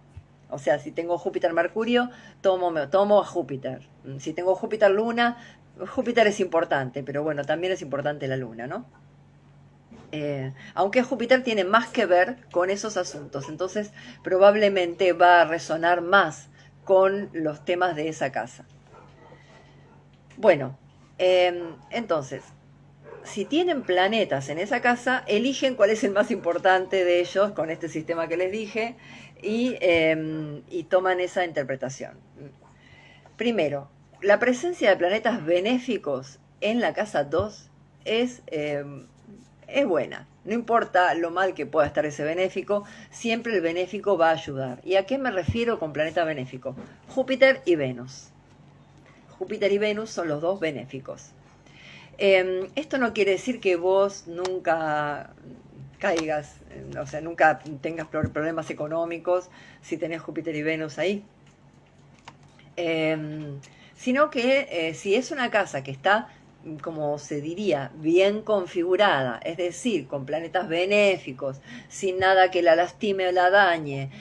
O sea, si tengo Júpiter-Mercurio, tomo a Júpiter. Si tengo Júpiter-Luna, Júpiter es importante, pero bueno, también es importante la Luna, ¿no? Aunque Júpiter tiene más que ver con esos asuntos, entonces probablemente va a resonar más con los temas de esa casa. Bueno, entonces, si tienen planetas en esa casa, eligen cuál es el más importante de ellos con este sistema que les dije y toman esa interpretación. Primero, la presencia de planetas benéficos en la casa 2 es buena. No importa lo mal que pueda estar ese benéfico, siempre el benéfico va a ayudar. ¿Y a qué me refiero con planeta benéfico? Júpiter y Venus. Júpiter y Venus son los dos benéficos. Esto no quiere decir que vos nunca caigas, o sea, nunca tengas problemas económicos si tenés Júpiter y Venus ahí. Sino que si es una casa que está, como se diría, bien configurada, es decir, con planetas benéficos, sin nada que la lastime o la dañe,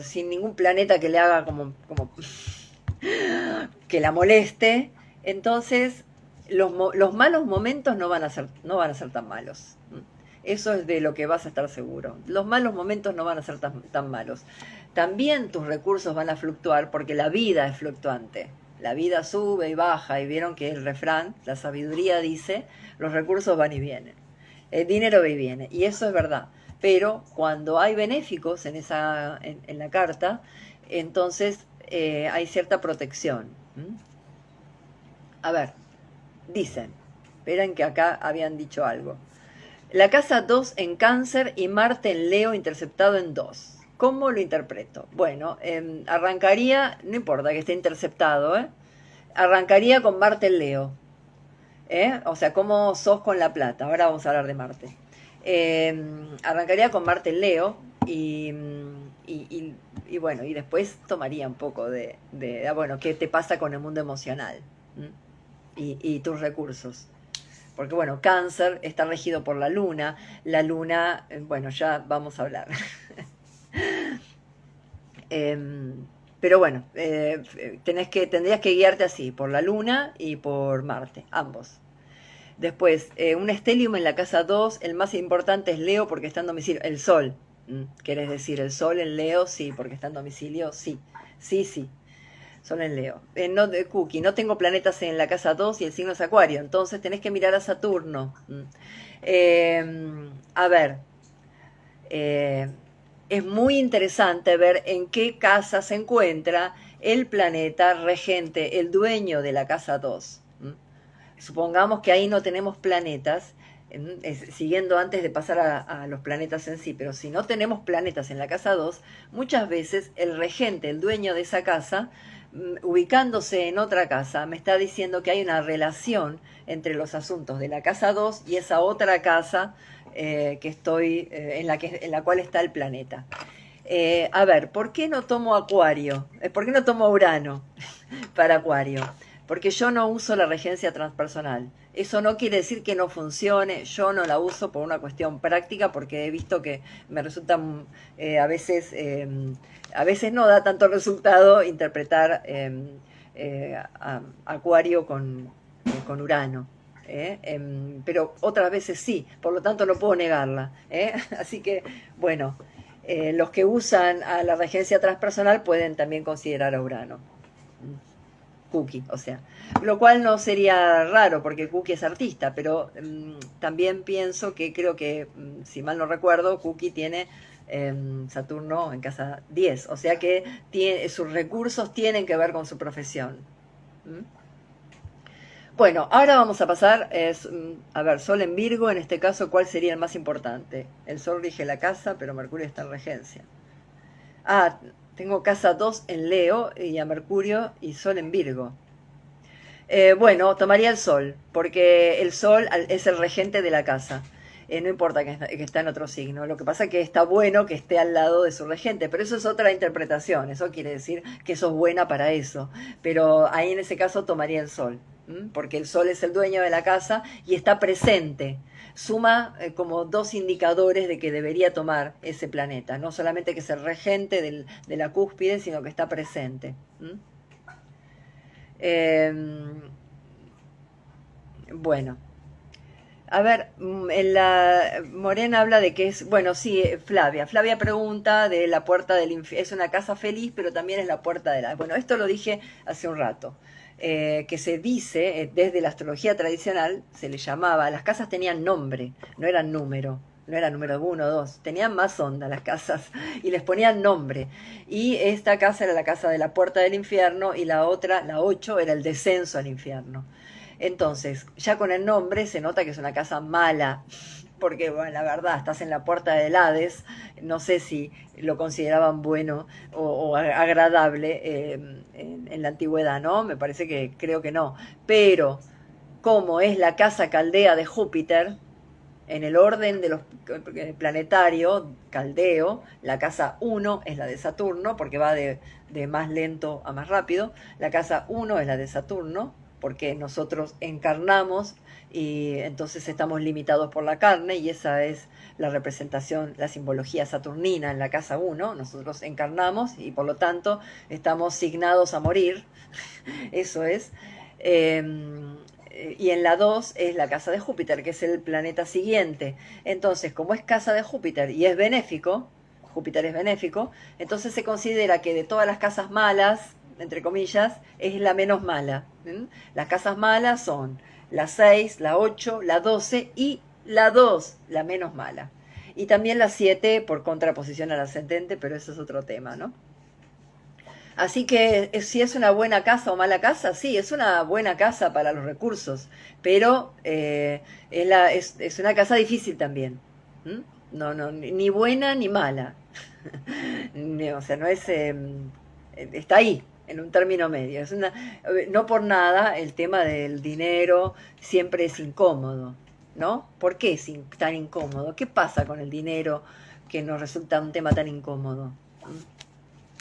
sin ningún planeta que le haga como que la moleste, entonces los malos momentos no van a ser tan malos. Eso es de lo que vas a estar seguro. Los malos momentos no van a ser tan malos. También tus recursos van a fluctuar porque la vida es fluctuante. La vida sube y baja, y vieron que el refrán, la sabiduría dice, los recursos van y vienen. El dinero va y viene, y eso es verdad. Pero cuando hay benéficos en la carta, entonces hay cierta protección. A ver, dicen, esperen que acá habían dicho algo. La casa 2 en Cáncer y Marte en Leo interceptado en 2. ¿Cómo lo interpreto? Bueno, arrancaría, no importa que esté interceptado, arrancaría con Marte en Leo. O sea, ¿cómo sos con la plata? Ahora vamos a hablar de Marte. Arrancaría con Marte en Leo y bueno, y después tomaría un poco bueno, ¿qué te pasa con el mundo emocional? Y tus recursos. Porque bueno, Cáncer está regido por la luna, bueno, ya vamos a hablar. Pero bueno, tendrías que guiarte así, por la luna y por Marte, ambos. Después, un estelium en la casa 2, el más importante es Leo porque está en domicilio, el Sol. ¿Querés decir el Sol en Leo? Sí, porque está en domicilio, sí. Sol en Leo. Cookie, no tengo planetas en la casa 2 y el signo es Acuario, entonces tenés que mirar a Saturno. A ver, es muy interesante ver en qué casa se encuentra el planeta regente, el dueño de la casa 2. Supongamos que ahí no tenemos planetas, siguiendo antes de pasar a los planetas en sí, pero si no tenemos planetas en la casa 2, muchas veces el regente, el dueño de esa casa, ubicándose en otra casa, me está diciendo que hay una relación entre los asuntos de la casa 2 y esa otra casa en la cual está el planeta. A ver, ¿por qué no tomo Acuario? ¿Por qué no tomo Urano para Acuario? Porque yo no uso la regencia transpersonal. Eso no quiere decir que no funcione, yo no la uso por una cuestión práctica, porque he visto que me resulta a veces no da tanto resultado interpretar Acuario con Urano. Pero otras veces sí, por lo tanto no puedo negarla. Así que, bueno, los que usan a la regencia transpersonal pueden también considerar a Urano. Cookie, o sea, lo cual no sería raro porque Cookie es artista, pero también pienso que creo que, si mal no recuerdo, Cookie tiene Saturno en casa 10, o sea que sus recursos tienen que ver con su profesión. Bueno, ahora vamos a pasar, a ver, Sol en Virgo, en este caso, ¿cuál sería el más importante? El Sol rige la casa, pero Mercurio está en regencia. Tengo casa 2 en Leo y a Mercurio y Sol en Virgo. Bueno, tomaría el Sol, porque el Sol es el regente de la casa. No importa que está en otro signo. Lo que pasa es que está bueno que esté al lado de su regente, pero eso es otra interpretación. Eso quiere decir que sos buena para eso. Pero ahí en ese caso tomaría el Sol, porque el Sol es el dueño de la casa y está presente. Suma como dos indicadores de que debería tomar ese planeta. No solamente que es el regente de la cúspide, sino que está presente. Bueno. A ver, Morena habla de que es, bueno, sí, Flavia pregunta de la puerta del infierno, es una casa feliz, pero también es la puerta de la... Bueno, esto lo dije hace un rato, que se dice, desde la astrología tradicional, se le llamaba, las casas tenían nombre, no eran número. No era número 1 o 2, tenían más onda las casas y les ponían nombre. Y esta casa era la casa de la puerta del infierno y la otra, la 8, era el descenso al infierno. Entonces, ya con el nombre se nota que es una casa mala, porque bueno, la verdad, estás en la puerta del Hades, no sé si lo consideraban bueno o agradable en la antigüedad, ¿no? Me parece que creo que no. Pero como es la casa caldea de Júpiter, en el orden de los planetario, caldeo, la casa 1 es la de Saturno, porque va de más lento a más rápido. La casa 1 es la de Saturno, porque nosotros encarnamos y entonces estamos limitados por la carne, y esa es la representación, la simbología saturnina en la casa 1. Nosotros encarnamos y por lo tanto estamos signados a morir. Eso es. Y en la 2 es la casa de Júpiter, que es el planeta siguiente. Entonces, como es casa de Júpiter y es benéfico, Júpiter es benéfico, entonces se considera que de todas las casas malas, entre comillas, es la menos mala. Las casas malas son la 6, la 8, la 12 y la 2, la menos mala. Y también la 7 por contraposición al ascendente, pero eso es otro tema, ¿no? Así que si es una buena casa o mala casa, sí, es una buena casa para los recursos, pero es una casa difícil también. No, no, ni buena ni mala. O sea, no es, está ahí, en un término medio. No por nada el tema del dinero siempre es incómodo, ¿no? ¿Por qué es tan incómodo? ¿Qué pasa con el dinero que nos resulta un tema tan incómodo?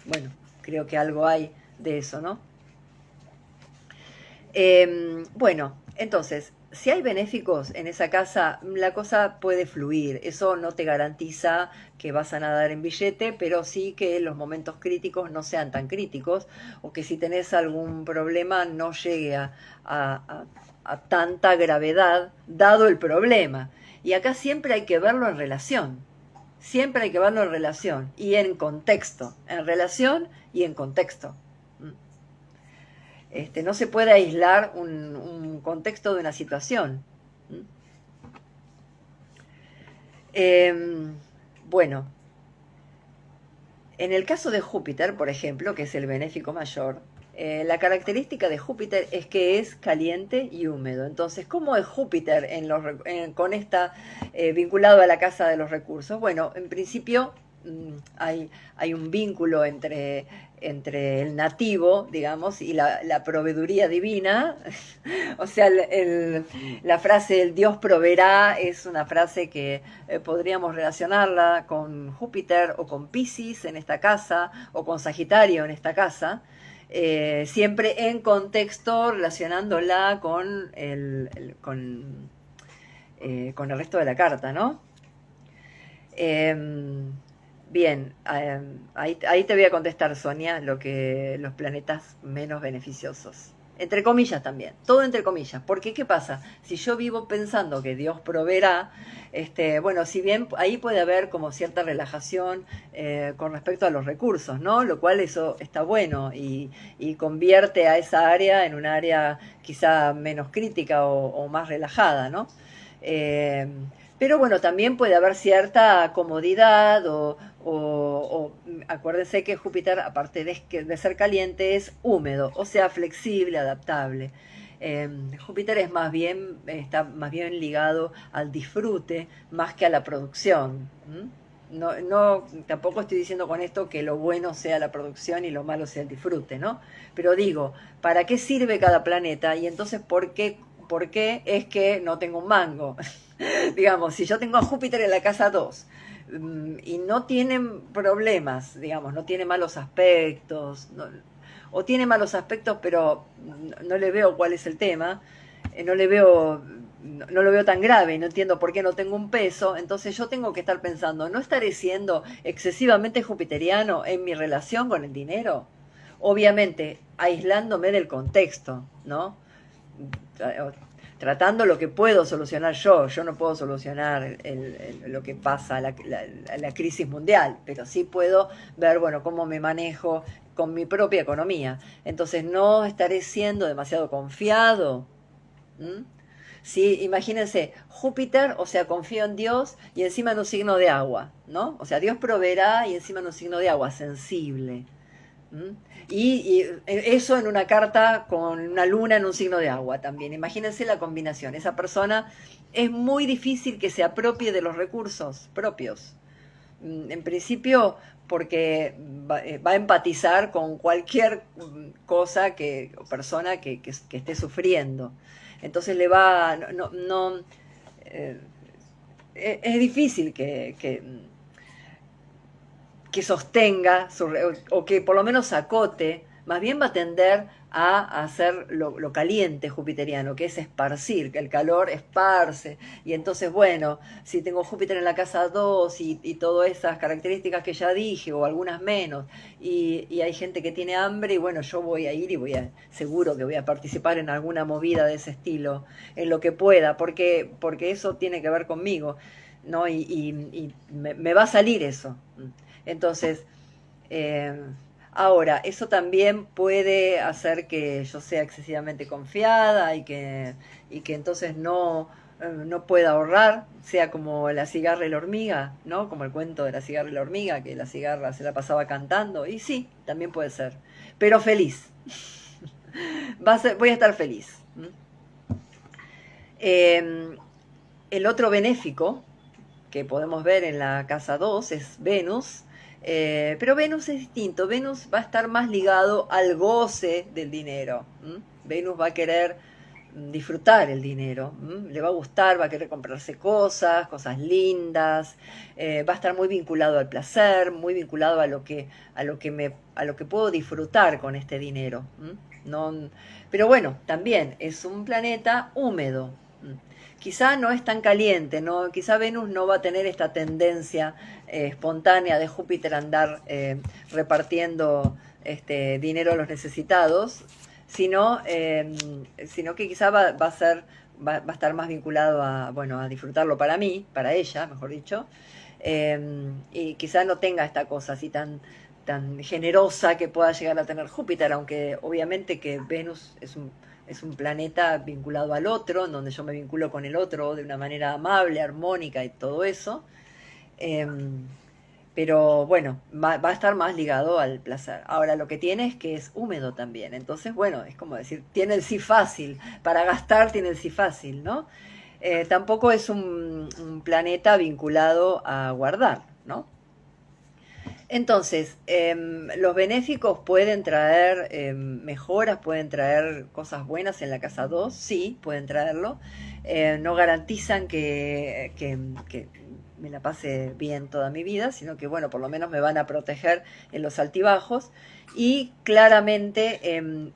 Bueno, creo que algo hay de eso, ¿no? Bueno, entonces, si hay benéficos en esa casa, la cosa puede fluir. Eso no te garantiza que vas a nadar en billete, pero sí que los momentos críticos no sean tan críticos, o que si tenés algún problema no llegue a tanta gravedad, dado el problema. Y acá siempre hay que verlo en relación. Siempre hay que verlo en relación y en contexto, en relación y en contexto. No se puede aislar un contexto de una situación. Bueno, en el caso de Júpiter, por ejemplo, que es el benéfico mayor, la característica de Júpiter es que es caliente y húmedo. Entonces, ¿cómo es Júpiter con esta vinculado a la casa de los recursos? Bueno, en principio hay un vínculo entre el nativo, digamos, y la proveeduría divina. O sea, la frase el Dios proveerá es una frase que podríamos relacionarla con Júpiter o con Piscis en esta casa o con Sagitario en esta casa. Siempre en contexto relacionándola con con el resto de la carta, ¿no? Bien, ahí te voy a contestar, Sonia, los planetas menos beneficiosos. Entre comillas también, todo entre comillas. Porque, ¿qué pasa? Si yo vivo pensando que Dios proveerá, bueno, si bien ahí puede haber como cierta relajación con respecto a los recursos, ¿no? Lo cual eso está bueno y convierte a esa área en un área quizá menos crítica o más relajada, ¿no? Eh, pero bueno, también puede haber cierta comodidad acuérdense que Júpiter, aparte de ser caliente, es húmedo, o sea, flexible, adaptable. Júpiter está más bien ligado al disfrute más que a la producción. No, tampoco estoy diciendo con esto que lo bueno sea la producción y lo malo sea el disfrute, ¿no? Pero digo, ¿para qué sirve cada planeta? Y entonces, ¿por qué es que no tengo un mango? Digamos, si yo tengo a Júpiter en la casa 2 y no tiene problemas, digamos, no tiene malos aspectos, o tiene malos aspectos, pero no le veo cuál es el tema, no lo veo tan grave, no entiendo por qué no tengo un peso, entonces yo tengo que estar pensando, ¿no estaré siendo excesivamente jupiteriano en mi relación con el dinero? Obviamente, aislándome del contexto, ¿no? Tratando lo que puedo solucionar yo no puedo solucionar lo que pasa, la crisis mundial, pero sí puedo ver, bueno, cómo me manejo con mi propia economía. Entonces no estaré siendo demasiado confiado. Sí, imagínense, Júpiter, o sea, confío en Dios y encima en un signo de agua, ¿no? O sea, Dios proveerá y encima en un signo de agua, sensible. ¿Mm? Y eso en una carta con una luna en un signo de agua también. Imagínense la combinación. Esa persona es muy difícil que se apropie de los recursos propios. En principio, porque va a empatizar con cualquier cosa o persona que esté sufriendo. Entonces le va, eh, es difícil que sostenga o que por lo menos acote, más bien va a tender a hacer lo caliente jupiteriano, que es esparcir, que el calor esparce. Y entonces, bueno, si tengo Júpiter en la casa 2 y todas esas características que ya dije, o algunas menos, y hay gente que tiene hambre, y bueno, yo voy a ir y seguro que voy a participar en alguna movida de ese estilo, en lo que pueda, porque eso tiene que ver conmigo, ¿no? Y me va a salir eso. Entonces, eh, ahora, eso también puede hacer que yo sea excesivamente confiada y que entonces no pueda ahorrar, sea como la cigarra y la hormiga, ¿no? Como el cuento de la cigarra y la hormiga, que la cigarra se la pasaba cantando. Y sí, también puede ser. Pero feliz. Voy a estar feliz. Eh, el otro benéfico que podemos ver en la casa 2 es Venus, pero Venus es distinto, Venus va a estar más ligado al goce del dinero. Venus va a querer disfrutar el dinero, le va a gustar, va a querer comprarse cosas lindas, va a estar muy vinculado al placer, muy vinculado a lo que puedo disfrutar con este dinero. No, pero bueno, también es un planeta húmedo. Quizá no es tan caliente, ¿no? Quizá Venus no va a tener esta tendencia espontánea de Júpiter a andar repartiendo dinero a los necesitados, sino que quizá va a estar más vinculado a disfrutarlo para mí, para ella, mejor dicho, y quizá no tenga esta cosa así tan generosa que pueda llegar a tener Júpiter, aunque obviamente que Venus es un planeta vinculado al otro, en donde yo me vinculo con el otro de una manera amable, armónica y todo eso. Eh, pero bueno, va a estar más ligado al placer. Ahora lo que tiene es que es húmedo también. Entonces, bueno, es como decir, tiene el sí fácil. Para gastar tiene el sí fácil, ¿no? Tampoco es un planeta vinculado a guardar, ¿no? Entonces, los benéficos pueden traer mejoras, pueden traer cosas buenas en la casa 2, sí, pueden traerlo. No garantizan que me la pase bien toda mi vida, sino que, bueno, por lo menos me van a proteger en los altibajos. Y claramente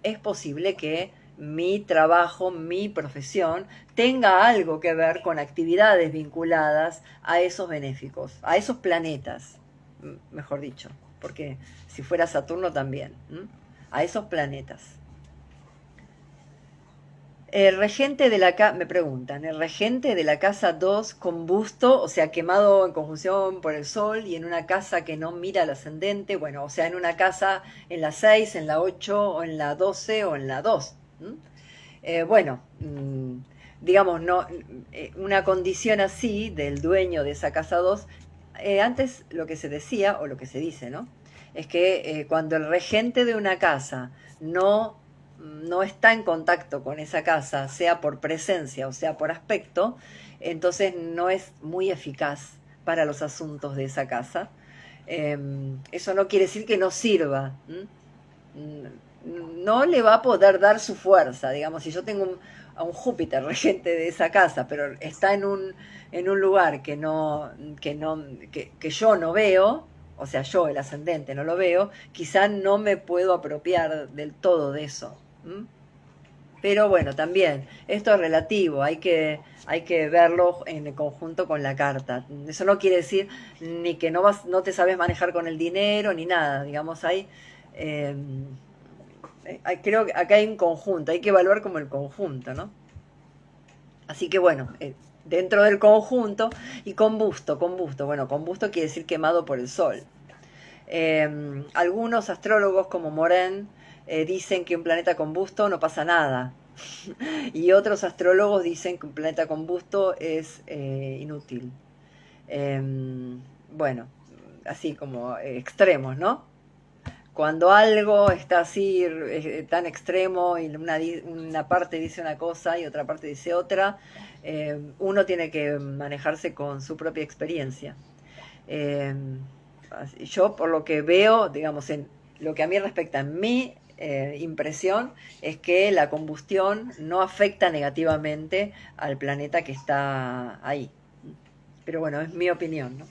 es posible que mi trabajo, mi profesión, tenga algo que ver con actividades vinculadas a esos benéficos, a esos planetas, mejor dicho, porque si fuera Saturno también, a esos planetas. Me preguntan, el regente de la casa 2 combusto, o sea, quemado en conjunción por el Sol y en una casa que no mira al ascendente, bueno, o sea, en una casa en la 6, en la 8 o en la 12 o en la 2. Bueno, digamos, no, una condición así del dueño de esa casa 2, antes lo que se decía, o lo que se dice, ¿no? Es que cuando el regente de una casa no está en contacto con esa casa, sea por presencia o sea por aspecto, entonces no es muy eficaz para los asuntos de esa casa. Eso no quiere decir que no sirva. No le va a poder dar su fuerza, digamos, si yo tengo a un Júpiter regente de esa casa, pero está en un lugar que yo no veo, o sea, yo, el ascendente, no lo veo, quizá no me puedo apropiar del todo de eso. Pero bueno, también, esto es relativo, hay que verlo en conjunto con la carta. Eso no quiere decir ni que no te sabes manejar con el dinero, ni nada, digamos, eh, creo que acá hay un conjunto, hay que evaluar como el conjunto, ¿no? Así que bueno, dentro del conjunto, y combusto, bueno, combusto quiere decir quemado por el sol. Algunos astrólogos como Morin dicen que un planeta combusto no pasa nada. Y otros astrólogos dicen que un planeta combusto es inútil. Bueno, así como extremos, ¿no? cuando algo está así tan extremo y una parte dice una cosa y otra parte dice otra, uno tiene que manejarse con su propia experiencia. Eh, yo por lo que veo, digamos, en lo que a mí respecta, en mi impresión es que la combustión no afecta negativamente al planeta que está ahí. Pero bueno, es mi opinión, ¿no?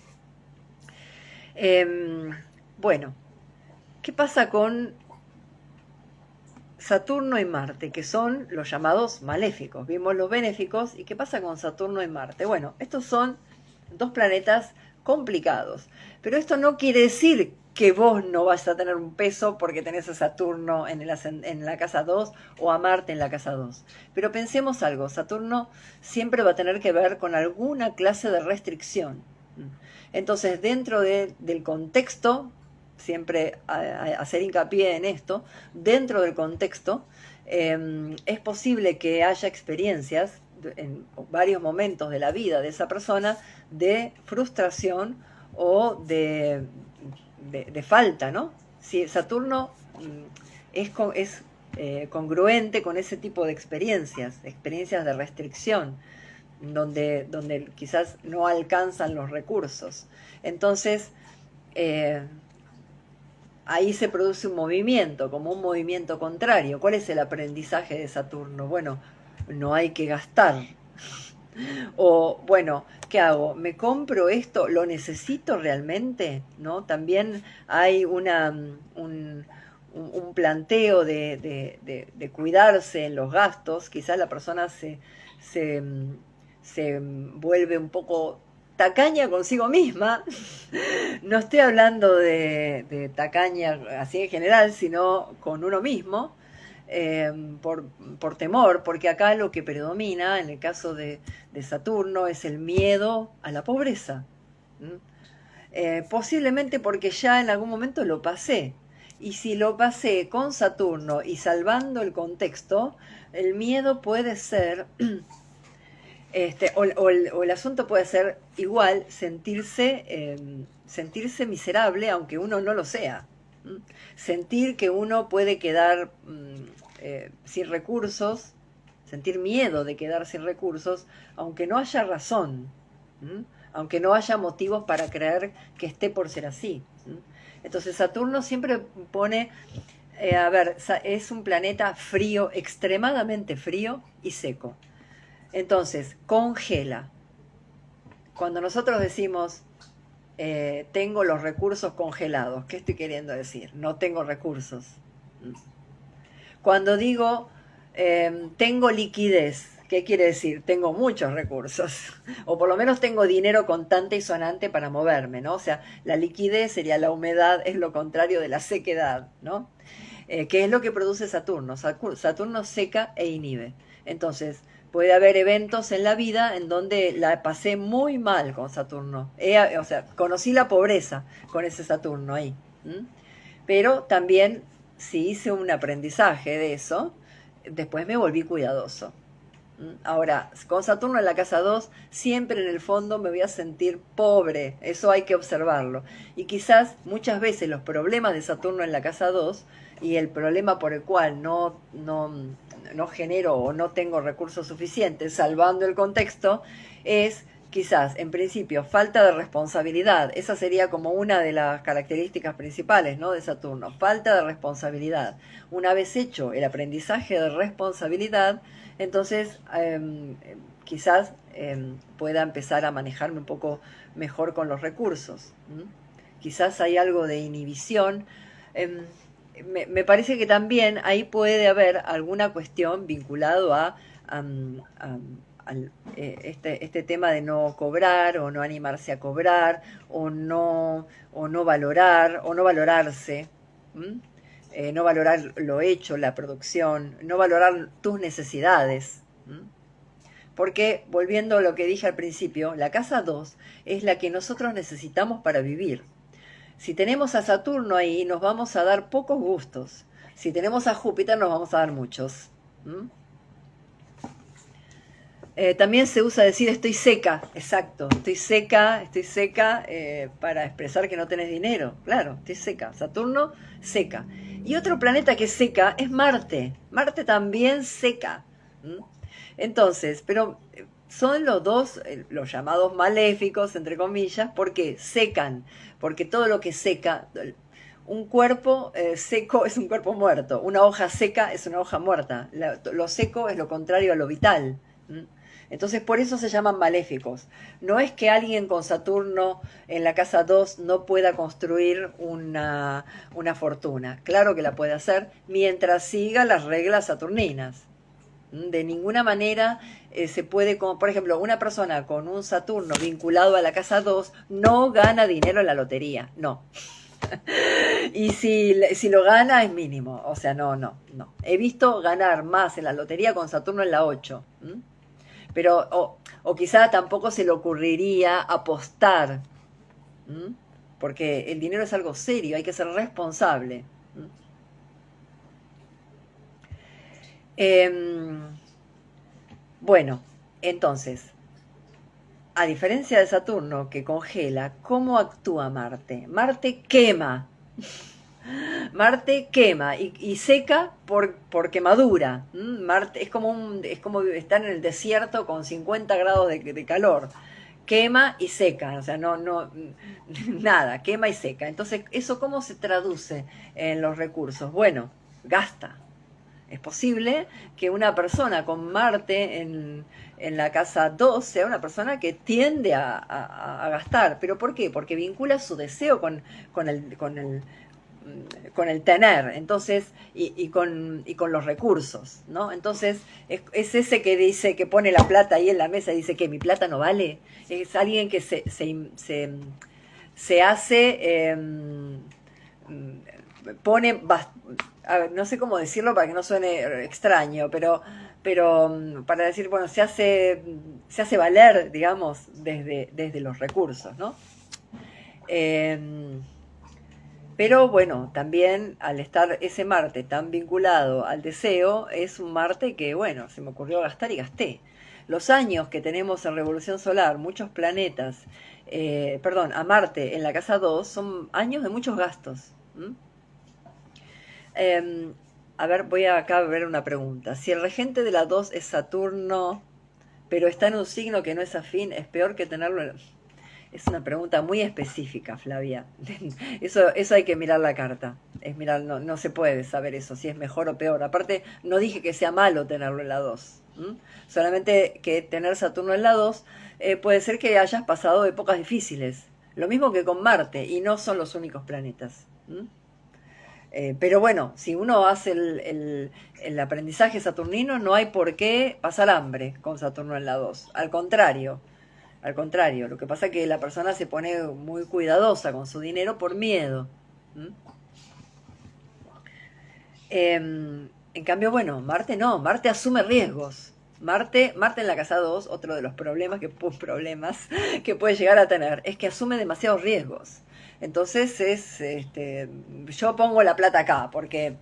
Bueno, ¿qué pasa con Saturno y Marte, que son los llamados maléficos? Vimos los benéficos, ¿y qué pasa con Saturno y Marte? Bueno, estos son dos planetas complicados, pero esto no quiere decir que vos no vas a tener un peso porque tenés a Saturno en la casa 2 o a Marte en la casa 2. Pero pensemos algo, Saturno siempre va a tener que ver con alguna clase de restricción. Entonces, dentro del contexto, siempre hacer hincapié en esto, dentro del contexto, es posible que haya experiencias en varios momentos de la vida de esa persona de frustración o de falta, ¿no? Si Saturno es congruente con ese tipo de experiencias de restricción, donde quizás no alcanzan los recursos. Entonces, ahí se produce un movimiento, como un movimiento contrario. ¿Cuál es el aprendizaje de Saturno? Bueno, no hay que gastar. O, bueno, ¿qué hago? ¿Me compro esto? ¿Lo necesito realmente? ¿No? También hay un planteo de cuidarse en los gastos. Quizás la persona se, se vuelve un poco tacaña consigo misma. No estoy hablando de tacaña así en general, sino con uno mismo, eh, por, por temor, porque acá lo que predomina en el caso de Saturno es el miedo a la pobreza. Posiblemente porque ya en algún momento lo pasé. Y si lo pasé con Saturno y salvando el contexto, el miedo puede ser o el asunto puede ser igual, sentirse miserable aunque uno no lo sea. Sentir que uno puede quedar sin recursos, sentir miedo de quedar sin recursos, aunque no haya razón, aunque no haya motivos para creer que esté por ser así. Entonces Saturno siempre pone, a ver, es un planeta frío, extremadamente frío y seco. Entonces, congela. Cuando nosotros decimos, tengo los recursos congelados, ¿qué estoy queriendo decir? No tengo recursos. Cuando digo, tengo liquidez, ¿qué quiere decir? Tengo muchos recursos. O por lo menos tengo dinero contante y sonante para moverme, ¿no? O sea, la liquidez sería la humedad, es lo contrario de la sequedad, ¿no? ¿Qué es lo que produce Saturno? Saturno seca e inhibe. Entonces, puede haber eventos en la vida en donde la pasé muy mal con Saturno. O sea, conocí la pobreza con ese Saturno ahí. Pero también, si hice un aprendizaje de eso, después me volví cuidadoso. Ahora, con Saturno en la casa 2, siempre en el fondo me voy a sentir pobre. Eso hay que observarlo. Y quizás muchas veces los problemas de Saturno en la casa 2 y el problema por el cual no genero o no tengo recursos suficientes, salvando el contexto, es quizás, en principio, falta de responsabilidad. Esa sería como una de las características principales, ¿no?, de Saturno. Falta de responsabilidad. Una vez hecho el aprendizaje de responsabilidad, entonces quizás pueda empezar a manejarme un poco mejor con los recursos. Quizás hay algo de inhibición. Me parece que también ahí puede haber alguna cuestión vinculado a este tema de no cobrar o no animarse a cobrar o no valorar o no valorarse. No valorar lo hecho, la producción, no valorar tus necesidades. Porque, volviendo a lo que dije al principio, la casa 2 es la que nosotros necesitamos para vivir. Si tenemos a Saturno ahí, nos vamos a dar pocos gustos. Si tenemos a Júpiter, nos vamos a dar muchos. También se usa decir estoy seca, exacto, estoy seca para expresar que no tenés dinero, claro, estoy seca, Saturno seca. Y otro planeta que seca es Marte, Marte también seca. ¿Mm? Entonces, pero son los dos, los llamados maléficos, entre comillas, porque secan, porque todo lo que seca, un cuerpo seco es un cuerpo muerto, una hoja seca es una hoja muerta, lo seco es lo contrario a lo vital. ¿Mm? Entonces por eso se llaman maléficos. No es que alguien con Saturno en la casa 2 no pueda construir una fortuna. Claro que la puede hacer mientras siga las reglas saturninas. De ninguna manera se puede, como por ejemplo, una persona con un Saturno vinculado a la casa 2 no gana dinero en la lotería. No. Y si lo gana es mínimo. O sea, no. He visto ganar más en la lotería con Saturno en la 8. ¿Mm? Pero o quizá tampoco se le ocurriría apostar, ¿m? Porque el dinero es algo serio, hay que ser responsable. Eh, bueno, entonces, a diferencia de Saturno que congela, ¿cómo actúa Marte? Marte quema. Marte quema y seca por quemadura. Marte es como estar en el desierto con 50 grados de calor. Quema y seca, o sea, nada, quema y seca. Entonces, ¿eso cómo se traduce en los recursos? Bueno, gasta. Es posible que una persona con Marte en la casa 2 sea una persona que tiende a gastar. ¿Pero por qué? Porque vincula su deseo con el tener, entonces, y con los recursos, ¿no? Entonces, es ese que dice, que pone la plata ahí en la mesa y dice que mi plata no vale. Es alguien que se hace, pone, a ver, no sé cómo decirlo para que no suene extraño, pero para decir, bueno, se hace valer, digamos, desde los recursos, ¿no? Pero bueno, también al estar ese Marte tan vinculado al deseo, es un Marte que, bueno, se me ocurrió gastar y gasté. Los años que tenemos en Revolución Solar, muchos planetas, perdón, a Marte en la casa 2 son años de muchos gastos. ¿Mm? Eh, a ver, voy a acá a ver una pregunta. Si el regente de la 2 es Saturno, pero está en un signo que no es afín, ¿es peor que tenerlo en... Es una pregunta muy específica, Flavia. Eso hay que mirar la carta. Es mirar, no se puede saber eso, si es mejor o peor. Aparte, no dije que sea malo tenerlo en la 2. ¿M? Solamente que tener Saturno en la 2 puede ser que hayas pasado épocas difíciles. Lo mismo que con Marte, y no son los únicos planetas. ¿M? Pero bueno, si uno hace el aprendizaje saturnino, no hay por qué pasar hambre con Saturno en la 2. Al contrario, lo que pasa es que la persona se pone muy cuidadosa con su dinero por miedo. ¿Mm? En cambio, bueno, Marte no, Marte asume riesgos. Marte en la casa 2, otro de los problemas que puede llegar a tener, es que asume demasiados riesgos. Entonces yo pongo la plata acá, porque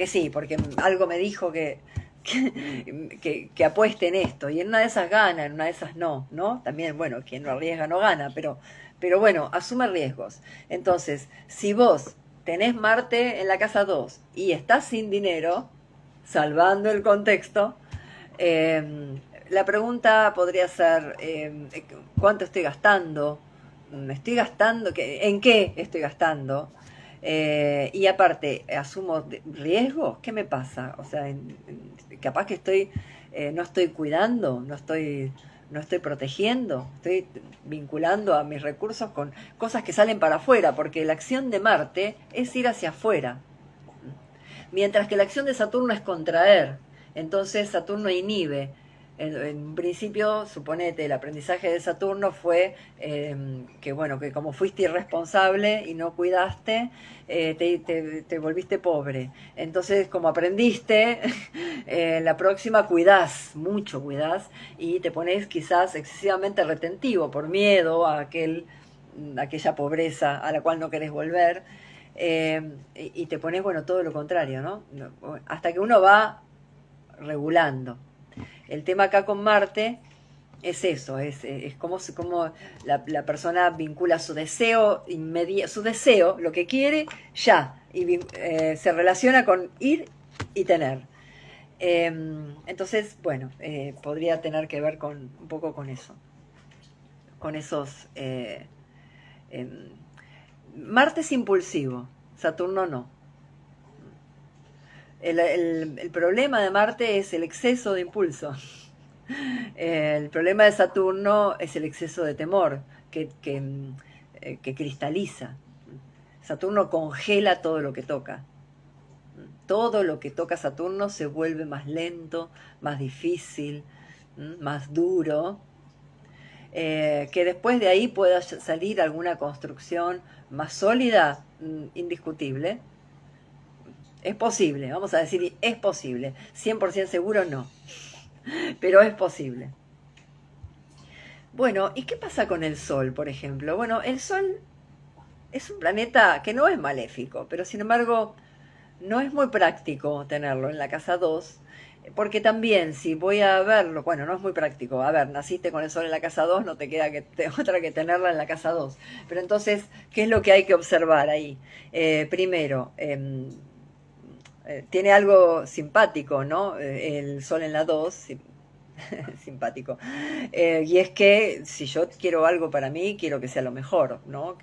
sí, porque algo me dijo que apueste en esto, y en una de esas gana, en una de esas no, ¿no? También, bueno, quien no arriesga no gana, pero bueno, asume riesgos. Entonces, si vos tenés Marte en la casa 2 y estás sin dinero, salvando el contexto, la pregunta podría ser, ¿cuánto estoy gastando? ¿Estoy gastando? ¿En qué estoy gastando? Y aparte, ¿asumo riesgos? ¿Qué me pasa? O sea, capaz que no estoy cuidando, no estoy protegiendo, estoy vinculando a mis recursos con cosas que salen para afuera, porque la acción de Marte es ir hacia afuera, mientras que la acción de Saturno es contraer. Entonces Saturno inhibe. En principio, suponete, el aprendizaje de Saturno fue que, bueno, que como fuiste irresponsable y no cuidaste, te volviste pobre. Entonces, como aprendiste, la próxima cuidás, mucho cuidás, y te pones quizás excesivamente retentivo por miedo a aquella pobreza a la cual no querés volver. Y te pones, bueno, todo lo contrario, ¿no? Hasta que uno va regulando. El tema acá con Marte es eso, es como, como la persona vincula su deseo su deseo, lo que quiere, ya, y se relaciona con ir y tener. Entonces, bueno, podría tener que ver con un poco con eso, con esos... em, Marte es impulsivo, Saturno no. El problema de Marte es el exceso de impulso. El problema de Saturno es el exceso de temor que cristaliza. Saturno congela todo lo que toca. Todo lo que toca Saturno se vuelve más lento, más difícil, más duro, que después de ahí pueda salir alguna construcción más sólida, indiscutible. Es posible, vamos a decir, es posible. 100% seguro no, pero es posible. Bueno, ¿y qué pasa con el Sol, por ejemplo? Bueno, el Sol es un planeta que no es maléfico, pero sin embargo no es muy práctico tenerlo en la casa 2, porque también si voy a verlo, bueno, no es muy práctico, a ver, naciste con el Sol en la casa 2, no te queda otra que tenerla en la casa 2. Pero entonces, ¿qué es lo que hay que observar ahí? Primero, tiene algo simpático, ¿no? El Sol en la 2, simpático. Y es que si yo quiero algo para mí, quiero que sea lo mejor, ¿no?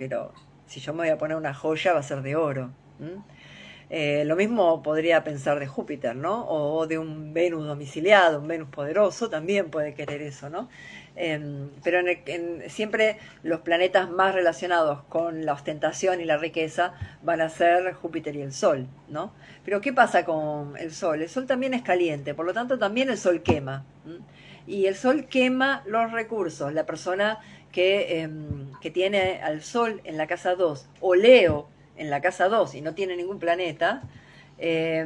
Si yo me voy a poner una joya, va a ser de oro. Lo mismo podría pensar de Júpiter, ¿no? O de un Venus domiciliado, un Venus poderoso, también puede querer eso, ¿no? Pero siempre los planetas más relacionados con la ostentación y la riqueza van a ser Júpiter y el Sol, ¿no? Pero ¿qué pasa con el Sol? El Sol también es caliente, por lo tanto también el Sol quema. Y el Sol quema los recursos. La persona que tiene al Sol en la casa 2 o Leo en la casa 2 y no tiene ningún planeta, eh,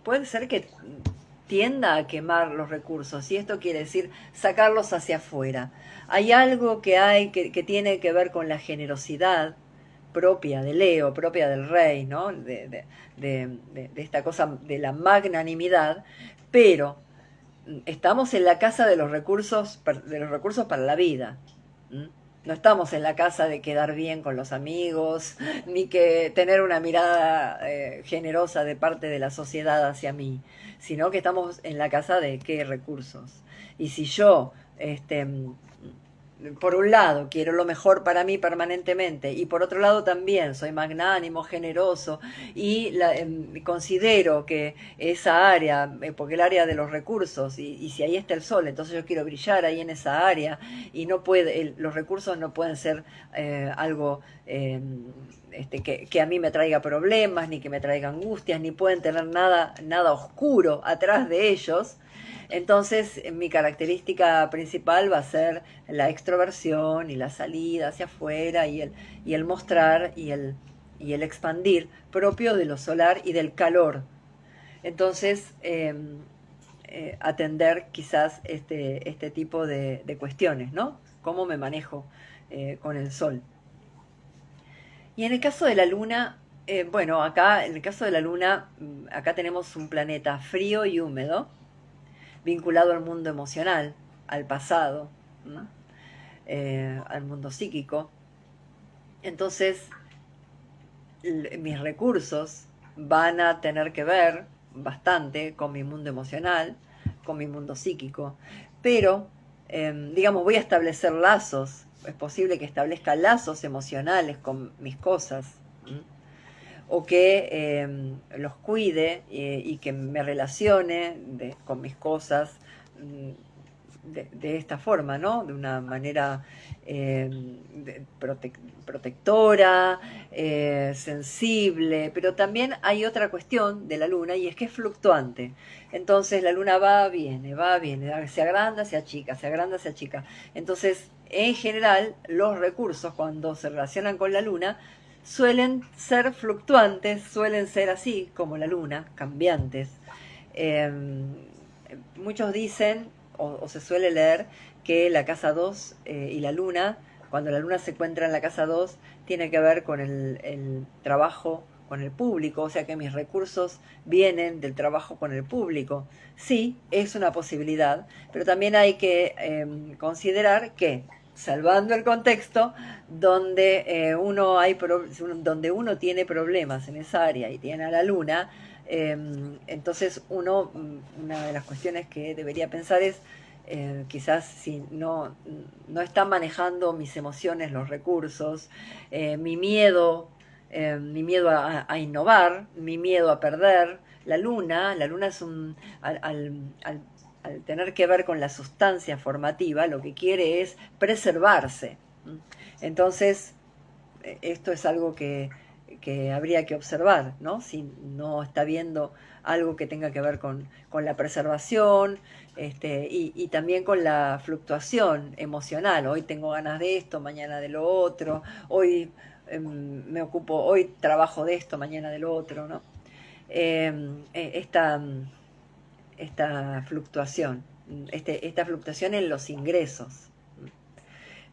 puede ser que tienda a quemar los recursos, y esto quiere decir sacarlos hacia afuera. Hay algo que tiene que ver con la generosidad propia de Leo, propia del rey, ¿no? De esta cosa de la magnanimidad, pero estamos en la casa de los recursos para la vida. No estamos en la casa de quedar bien con los amigos, ni que tener una mirada generosa de parte de la sociedad hacia mí, sino que estamos en la casa de qué recursos. Y si yo, por un lado, quiero lo mejor para mí permanentemente, y por otro lado también soy magnánimo, generoso, y considero que esa área, porque el área de los recursos, y si ahí está el sol, entonces yo quiero brillar ahí en esa área, y no puede, los recursos no pueden ser algo que a mí me traiga problemas, ni que me traiga angustias, ni pueden tener nada oscuro atrás de ellos. Entonces, mi característica principal va a ser la extroversión y la salida hacia afuera y el mostrar y el expandir propio de lo solar y del calor. Entonces, atender quizás este tipo de cuestiones, ¿no? ¿Cómo me manejo con el sol? Y en el caso de la luna, bueno, acá, en el caso de la luna, acá tenemos un planeta frío y húmedo, vinculado al mundo emocional, al pasado, ¿no? Al mundo psíquico. Entonces, mis recursos van a tener que ver bastante con mi mundo emocional, con mi mundo psíquico, pero, digamos, voy a establecer lazos, es posible que establezca lazos emocionales con mis cosas, o que los cuide y que me relacione con mis cosas de esta forma, ¿no? De una manera protectora, sensible, pero también hay otra cuestión de la luna y es que es fluctuante. Entonces la luna va, viene, se agranda, se achica, se agranda, se achica. Entonces, en general, los recursos cuando se relacionan con la luna suelen ser fluctuantes, suelen ser así como la luna, cambiantes. Eh, Muchos dicen, o se suele leer, que la casa 2 y la luna, cuando la luna se encuentra en la casa 2, tiene que ver con el trabajo con el público, o sea que mis recursos vienen del trabajo con el público. Sí, es una posibilidad, pero también hay que considerar que, salvando el contexto, donde, donde uno tiene problemas en esa área y tiene a la luna, entonces una de las cuestiones que debería pensar es, quizás si no están manejando mis emociones, los recursos, mi miedo a innovar, mi miedo a perder. La luna es al tener que ver con la sustancia formativa, lo que quiere es preservarse. Entonces, esto es algo que habría que observar, ¿no? Si no está viendo algo que tenga que ver con la preservación, y también con la fluctuación emocional. Hoy tengo ganas de esto, mañana de lo otro, hoy hoy trabajo de esto, mañana de lo otro, ¿no? Esta, esta fluctuación, esta fluctuación en los ingresos.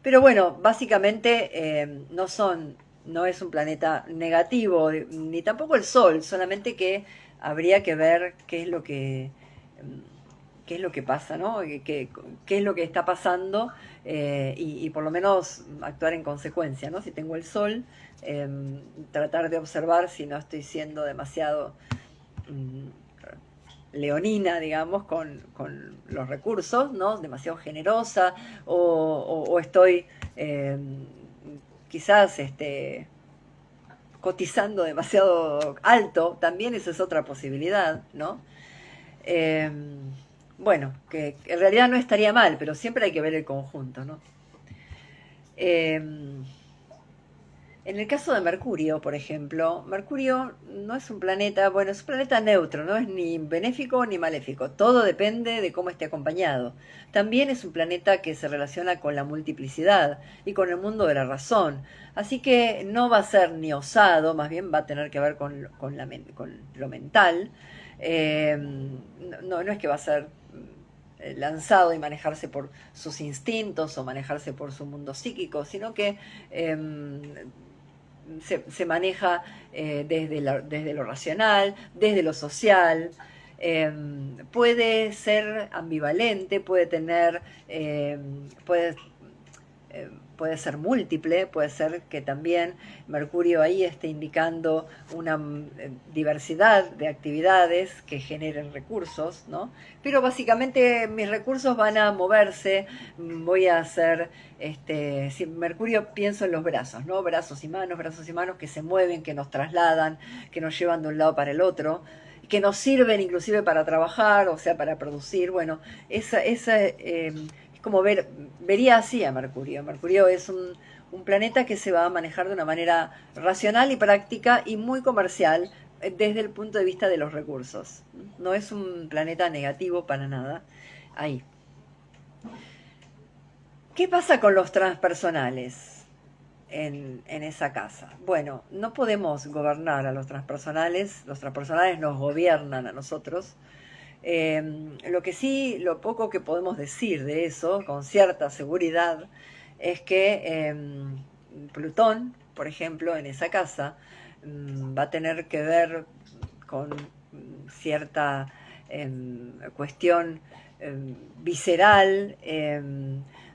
Pero bueno, básicamente no es un planeta negativo, ni tampoco el Sol, solamente que habría que ver qué es lo que pasa, ¿no? Qué es lo que está pasando, y por lo menos actuar en consecuencia, ¿no? Si tengo el Sol, tratar de observar si no estoy siendo demasiado leonina, digamos, con los recursos, ¿no? Demasiado generosa, o estoy quizás cotizando demasiado alto, también esa es otra posibilidad, ¿no? Eh, bueno, que en realidad no estaría mal, pero siempre hay que ver el conjunto, ¿no? En el caso de Mercurio, por ejemplo, Mercurio no es un planeta, bueno, es un planeta neutro, no es ni benéfico ni maléfico, todo depende de cómo esté acompañado. También es un planeta que se relaciona con la multiplicidad y con el mundo de la razón, así que no va a ser ni osado, más bien va a tener que ver con lo mental. No es que va a ser lanzado y manejarse por sus instintos o manejarse por su mundo psíquico, sino que se maneja desde lo racional, desde lo social. Puede ser ambivalente, puede puede ser múltiple, puede ser que también Mercurio ahí esté indicando una diversidad de actividades que generen recursos, ¿no? Pero básicamente mis recursos van a moverse, voy a hacer, si Mercurio pienso en los brazos, ¿no? Brazos y manos que se mueven, que nos trasladan, que nos llevan de un lado para el otro, que nos sirven inclusive para trabajar, o sea, para producir. Bueno, esa como vería así a Mercurio. Mercurio es un planeta que se va a manejar de una manera racional y práctica y muy comercial desde el punto de vista de los recursos. No es un planeta negativo para nada. Ahí. ¿Qué pasa con los transpersonales en esa casa? Bueno, no podemos gobernar a los transpersonales nos gobiernan a nosotros. Lo poco que podemos decir de eso, con cierta seguridad, es que Plutón, por ejemplo, en esa casa, va a tener que ver con cierta cuestión visceral,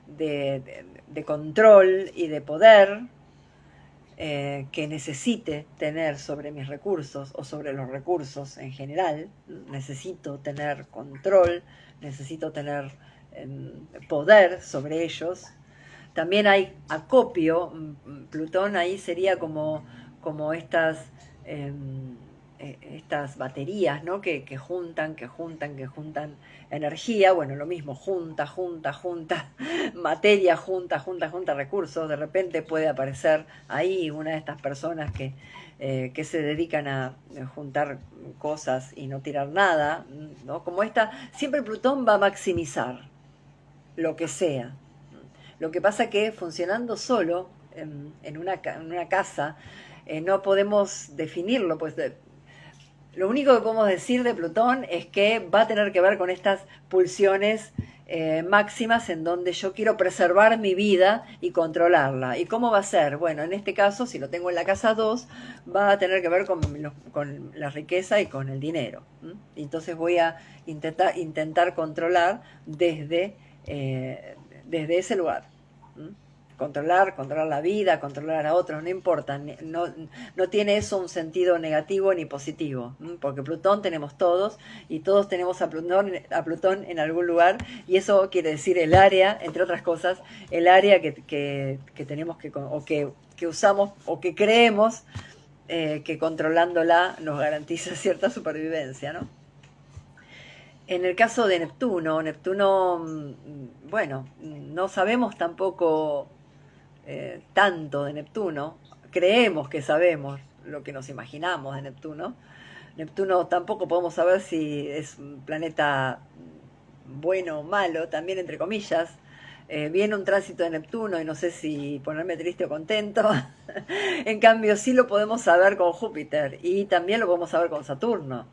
de control y de poder, que necesite tener sobre mis recursos o sobre los recursos en general. Necesito tener control, necesito tener poder sobre ellos. También hay acopio. Plutón ahí sería como estas baterías, ¿no? que juntan energía. Bueno, lo mismo, junta materia, junta recursos. De repente puede aparecer ahí una de estas personas que se dedican a juntar cosas y no tirar nada, ¿no? Como siempre Plutón va a maximizar lo que sea. Lo que pasa que funcionando solo en una casa, no podemos definirlo, pues lo único que podemos decir de Plutón es que va a tener que ver con estas pulsiones máximas en donde yo quiero preservar mi vida y controlarla. ¿Y cómo va a ser? Bueno, en este caso, si lo tengo en la casa 2, va a tener que ver con la riqueza y con el dinero. Entonces voy a intentar controlar desde ese lugar. Controlar la vida, controlar a otros, no importa, no tiene eso un sentido negativo ni positivo, porque Plutón tenemos todos y todos tenemos a Plutón en algún lugar, y eso quiere decir el área, entre otras cosas, el área que tenemos que usamos o que creemos que controlándola nos garantiza cierta supervivencia, ¿no? En el caso de Neptuno, bueno, no sabemos tampoco tanto de Neptuno, creemos que sabemos lo que nos imaginamos de Neptuno. Neptuno tampoco podemos saber si es un planeta bueno o malo, también entre comillas. Viene un tránsito de Neptuno y no sé si ponerme triste o contento. En cambio, sí lo podemos saber con Júpiter y también lo podemos saber con Saturno.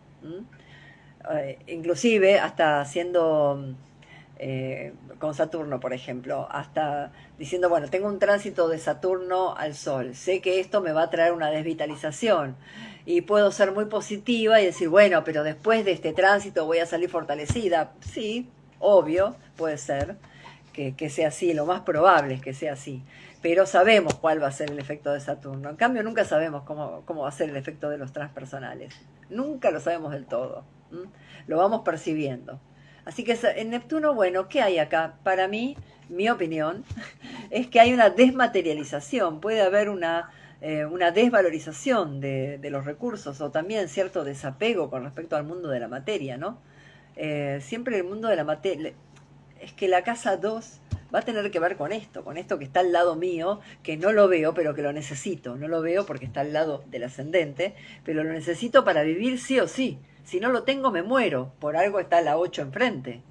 Inclusive hasta siendo con Saturno, por ejemplo, hasta diciendo, bueno, tengo un tránsito de Saturno al Sol, sé que esto me va a traer una desvitalización y puedo ser muy positiva y decir, bueno, pero después de este tránsito voy a salir fortalecida. Sí, obvio, puede ser que sea así, lo más probable es que sea así, pero sabemos cuál va a ser el efecto de Saturno. En cambio, nunca sabemos cómo va a ser el efecto de los transpersonales, nunca lo sabemos del todo. Lo vamos percibiendo. Así que en Neptuno, bueno, ¿qué hay acá? Para mí, mi opinión, es que hay una desmaterialización, puede haber una desvalorización de los recursos o también cierto desapego con respecto al mundo de la materia, ¿no? Siempre el mundo de la materia, es que la casa 2 va a tener que ver con esto que está al lado mío, que no lo veo, pero que lo necesito. No lo veo porque está al lado del ascendente, pero lo necesito para vivir sí o sí. Si no lo tengo, me muero. Por algo está la 8 enfrente.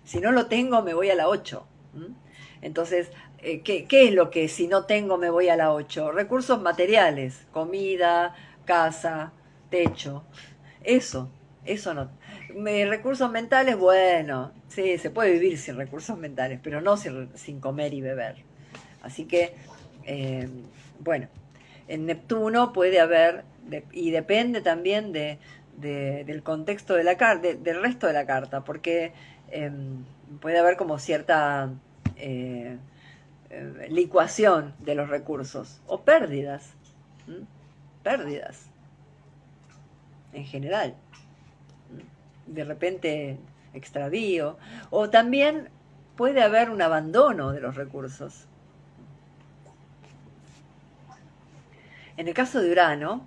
Si no lo tengo, me voy a la 8. Entonces, ¿qué es lo que si no tengo, me voy a la 8? Recursos materiales, comida, casa, techo. Eso no. Recursos mentales, bueno, sí, se puede vivir sin recursos mentales, pero no sin comer y beber. Así que, bueno, en Neptuno puede haber, y depende también del contexto de la carta, del resto de la carta, porque puede haber como cierta licuación de los recursos, o pérdidas, pérdidas, en general. De repente extravío, o también puede haber un abandono de los recursos. En el caso de Urano,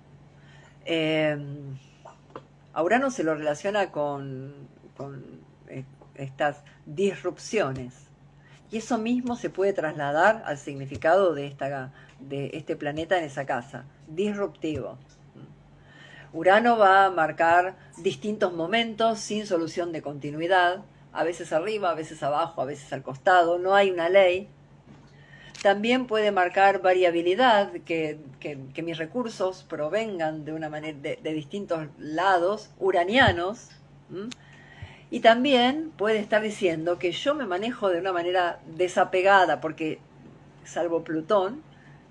a Urano se lo relaciona con estas disrupciones, y eso mismo se puede trasladar al significado de este planeta en esa casa, disruptivo. Urano va a marcar distintos momentos sin solución de continuidad, a veces arriba, a veces abajo, a veces al costado, no hay una ley. También puede marcar variabilidad, que mis recursos provengan de una manera de distintos lados uranianos. Y también puede estar diciendo que yo me manejo de una manera desapegada, porque salvo Plutón,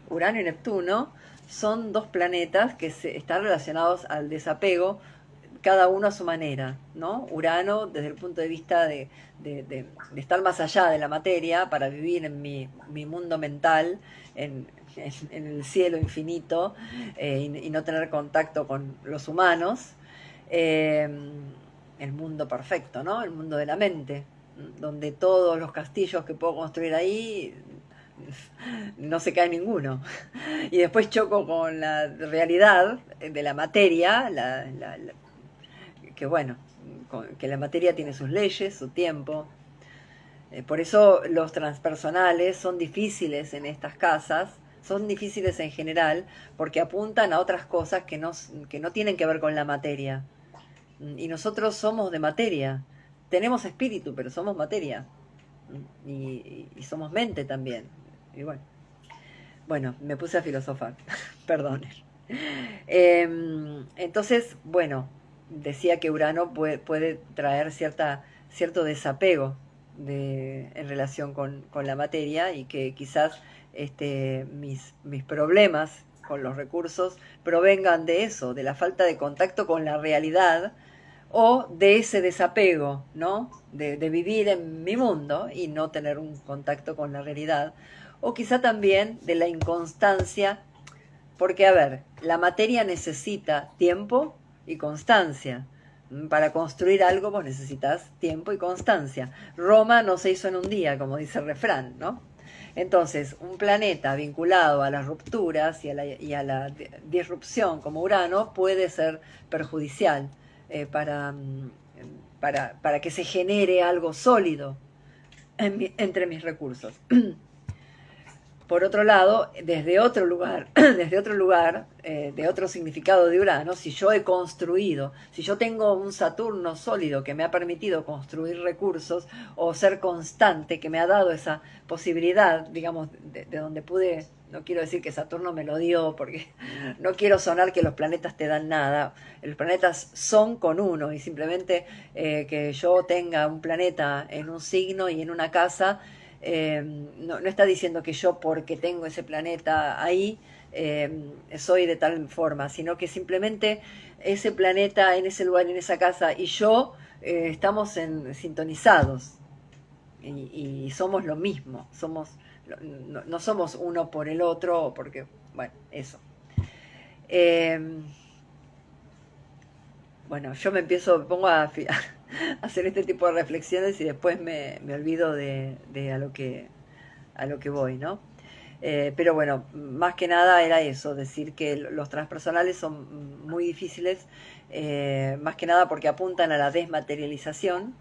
Urano y Neptuno son dos planetas que están relacionados al desapego, cada uno a su manera, ¿no? Urano desde el punto de vista de estar más allá de la materia para vivir en mi mundo mental, en el cielo infinito, y no tener contacto con los humanos, el mundo perfecto, ¿no? El mundo de la mente, donde todos los castillos que puedo construir ahí no se cae ninguno. Y después choco con la realidad de la materia, que bueno, que la materia tiene sus leyes, su tiempo. Por eso los transpersonales son difíciles en estas casas, son difíciles en general, porque apuntan a otras cosas que no tienen que ver con la materia. Y nosotros somos de materia, tenemos espíritu, pero somos materia. Y somos mente también. Y bueno, me puse a filosofar, perdonen. Entonces, bueno, decía que Urano puede traer cierto desapego en relación con la materia, y que quizás mis problemas con los recursos provengan de eso, de la falta de contacto con la realidad, o de ese desapego, ¿no? De vivir en mi mundo y no tener un contacto con la realidad. O quizá también de la inconstancia, porque, a ver, la materia necesita tiempo y constancia. Para construir algo vos necesitas tiempo y constancia. Roma no se hizo en un día, como dice el refrán, ¿no? Entonces, un planeta vinculado a las rupturas y a la disrupción como Urano puede ser perjudicial para que se genere algo sólido entre mis recursos. Por otro lado, desde otro lugar, de otro significado de Urano, si yo he construido, si yo tengo un Saturno sólido que me ha permitido construir recursos, o ser constante, que me ha dado esa posibilidad, digamos, de donde pude, no quiero decir que Saturno me lo dio, porque no quiero sonar que los planetas te dan nada, los planetas son con uno, y simplemente que yo tenga un planeta en un signo y en una casa, no está diciendo que yo, porque tengo ese planeta ahí, soy de tal forma, sino que simplemente ese planeta en ese lugar, en esa casa, y yo estamos sintonizados, y somos lo mismo, no somos uno por el otro, porque, bueno, eso. Bueno, yo me pongo a hacer este tipo de reflexiones, y después me olvido de a lo que voy, ¿no? Pero bueno, más que nada era eso, decir que los transpersonales son muy difíciles, más que nada porque apuntan a la desmaterialización,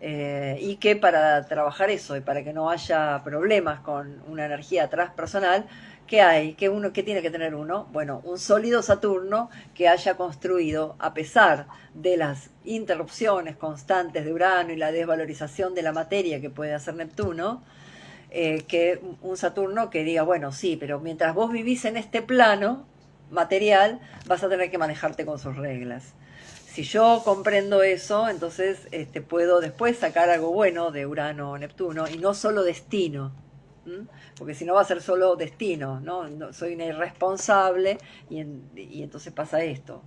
y que para trabajar eso y para que no haya problemas con una energía transpersonal, ¿qué hay? ¿Qué tiene que tener uno? Bueno, un sólido Saturno que haya construido, a pesar de las interrupciones constantes de Urano y la desvalorización de la materia que puede hacer Neptuno, que un Saturno que diga, bueno, sí, pero mientras vos vivís en este plano material, vas a tener que manejarte con sus reglas. Si yo comprendo eso, entonces puedo después sacar algo bueno de Urano o Neptuno, y no solo destino. Porque si no va a ser solo destino, ¿no? Soy una irresponsable, y entonces pasa esto.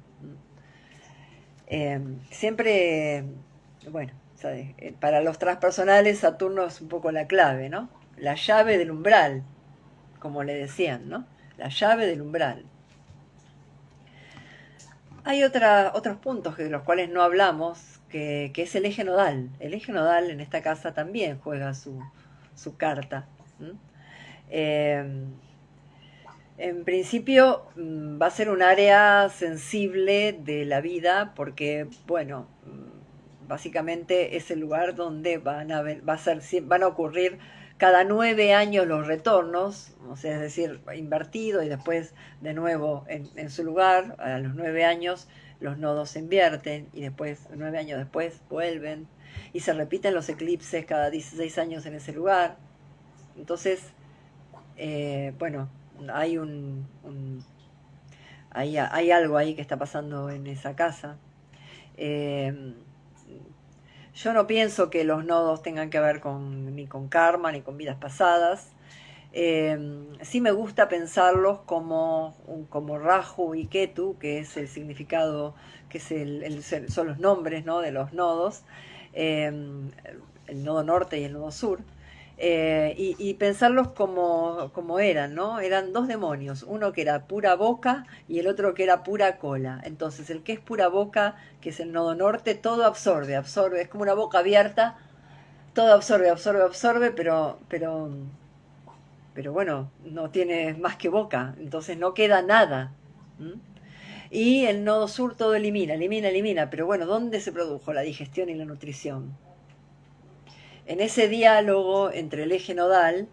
Siempre, bueno, ¿sabes? Para los transpersonales Saturno es un poco la clave, ¿no? La llave del umbral, como le decían, ¿no? La llave del umbral. Hay otros puntos de los cuales no hablamos, que es el eje nodal. El eje nodal en esta casa también juega su carta. Eh, en principio va a ser un área sensible de la vida, porque, bueno, básicamente es el lugar donde van a ocurrir cada 9 años los retornos, o sea, es decir, invertido y después de nuevo en su lugar. A los 9 años los nodos se invierten, y después, 9 años después, vuelven, y se repiten los eclipses cada 16 años en ese lugar. Entonces, bueno, hay hay algo ahí que está pasando en esa casa. Yo no pienso que los nodos tengan que ver ni con karma ni con vidas pasadas. Sí me gusta pensarlos como Rahu y Ketu, que es el significado, que son los nombres, ¿no?, de los nodos, el nodo norte y el nodo sur. Y pensarlos como eran, ¿no? Eran dos demonios, uno que era pura boca y el otro que era pura cola. Entonces, el que es pura boca, que es el nodo norte, todo absorbe, es como una boca abierta, todo absorbe, pero bueno, no tiene más que boca, entonces no queda nada. Y el nodo sur todo elimina, pero bueno, ¿dónde se produjo la digestión y la nutrición? En ese diálogo entre el eje nodal,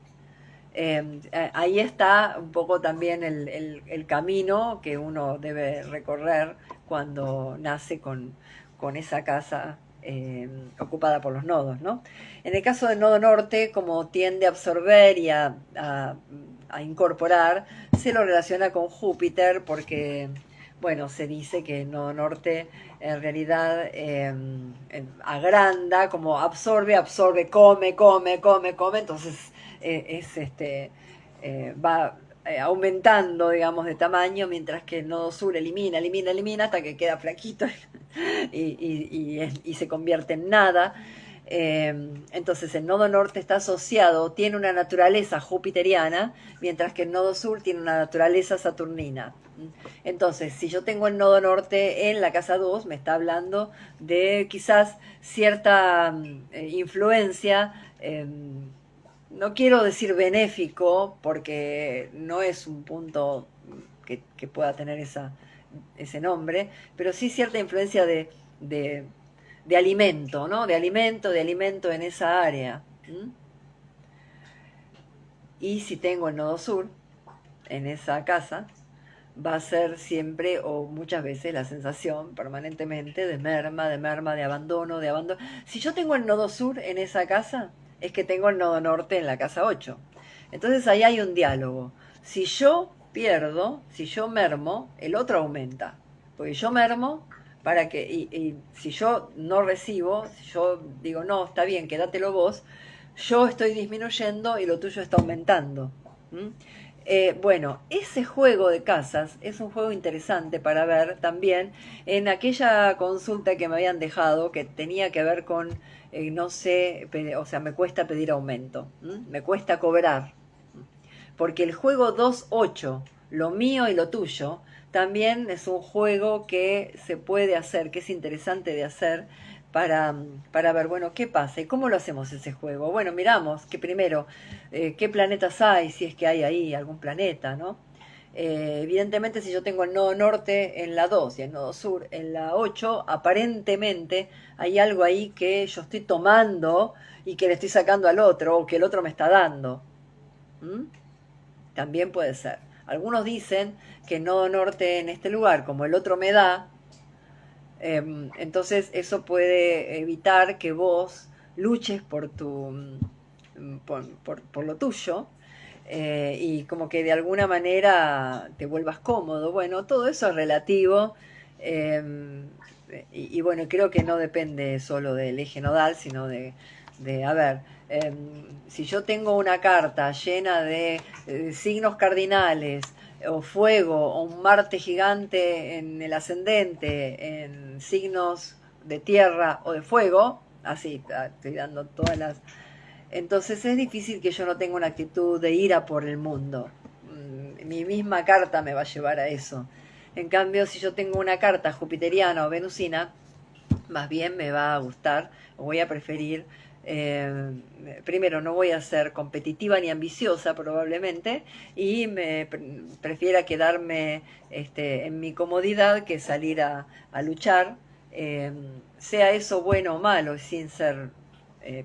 ahí está un poco también el camino que uno debe recorrer cuando nace con esa casa ocupada por los nodos, ¿no? En el caso del nodo norte, como tiende a absorber y a incorporar, se lo relaciona con Júpiter, porque, bueno, se dice que el nodo norte en realidad agranda, como absorbe, absorbe, come, come, come, come, entonces es va aumentando, digamos, de tamaño, mientras que el nodo sur elimina, elimina, elimina, hasta que queda flaquito y se convierte en nada. Entonces el nodo norte está asociado, tiene una naturaleza jupiteriana, mientras que el nodo sur tiene una naturaleza saturnina. Entonces, si yo tengo el nodo norte en la casa 2, me está hablando de quizás cierta influencia, no quiero decir benéfico, porque no es un punto que pueda tener ese nombre, pero sí cierta influencia de, de alimento, ¿no? De alimento en esa área. ¿Mm? Y si tengo el nodo sur en esa casa, va a ser siempre o muchas veces la sensación permanentemente de merma, de merma, de abandono, de abandono. Si yo tengo el nodo sur en esa casa, es que tengo el nodo norte en la casa 8. Entonces ahí hay un diálogo. Si yo pierdo, si yo mermo, el otro aumenta. Porque yo mermo para que, y si yo no recibo, si yo digo, no, está bien, quédatelo vos, yo estoy disminuyendo y lo tuyo está aumentando. ¿Mm? Bueno, ese juego de casas es un juego interesante para ver también en aquella consulta que me habían dejado que tenía que ver con, no sé, o sea, me cuesta pedir aumento, me cuesta cobrar, porque el juego 2-8, lo mío y lo tuyo, también es un juego que se puede hacer, que es interesante de hacer para ver, bueno, qué pasa y cómo lo hacemos ese juego. Bueno, miramos que primero, qué planetas hay, si es que hay ahí algún planeta, ¿no? Evidentemente, si yo tengo el nodo norte en la 2 y el nodo sur en la 8, aparentemente hay algo ahí que yo estoy tomando y que le estoy sacando al otro o que el otro me está dando. ¿Mm? También puede ser. Algunos dicen que el nodo norte en este lugar, como el otro me da, entonces eso puede evitar que vos luches por por lo tuyo, y como que de alguna manera te vuelvas cómodo. Bueno, todo eso es relativo, eh, bueno, creo que no depende solo del eje nodal, sino a ver, si yo tengo una carta llena de signos cardinales, o fuego, o un Marte gigante en el ascendente, en signos de tierra o de fuego, así estoy dando todas las... Entonces es difícil que yo no tenga una actitud de ira por el mundo. Mi misma carta me va a llevar a eso. En cambio, si yo tengo una carta jupiteriana o venusina, más bien me va a gustar o voy a preferir, primero no voy a ser competitiva ni ambiciosa probablemente, y prefiera quedarme en mi comodidad que salir a luchar, eh, sea eso bueno o malo, sin ser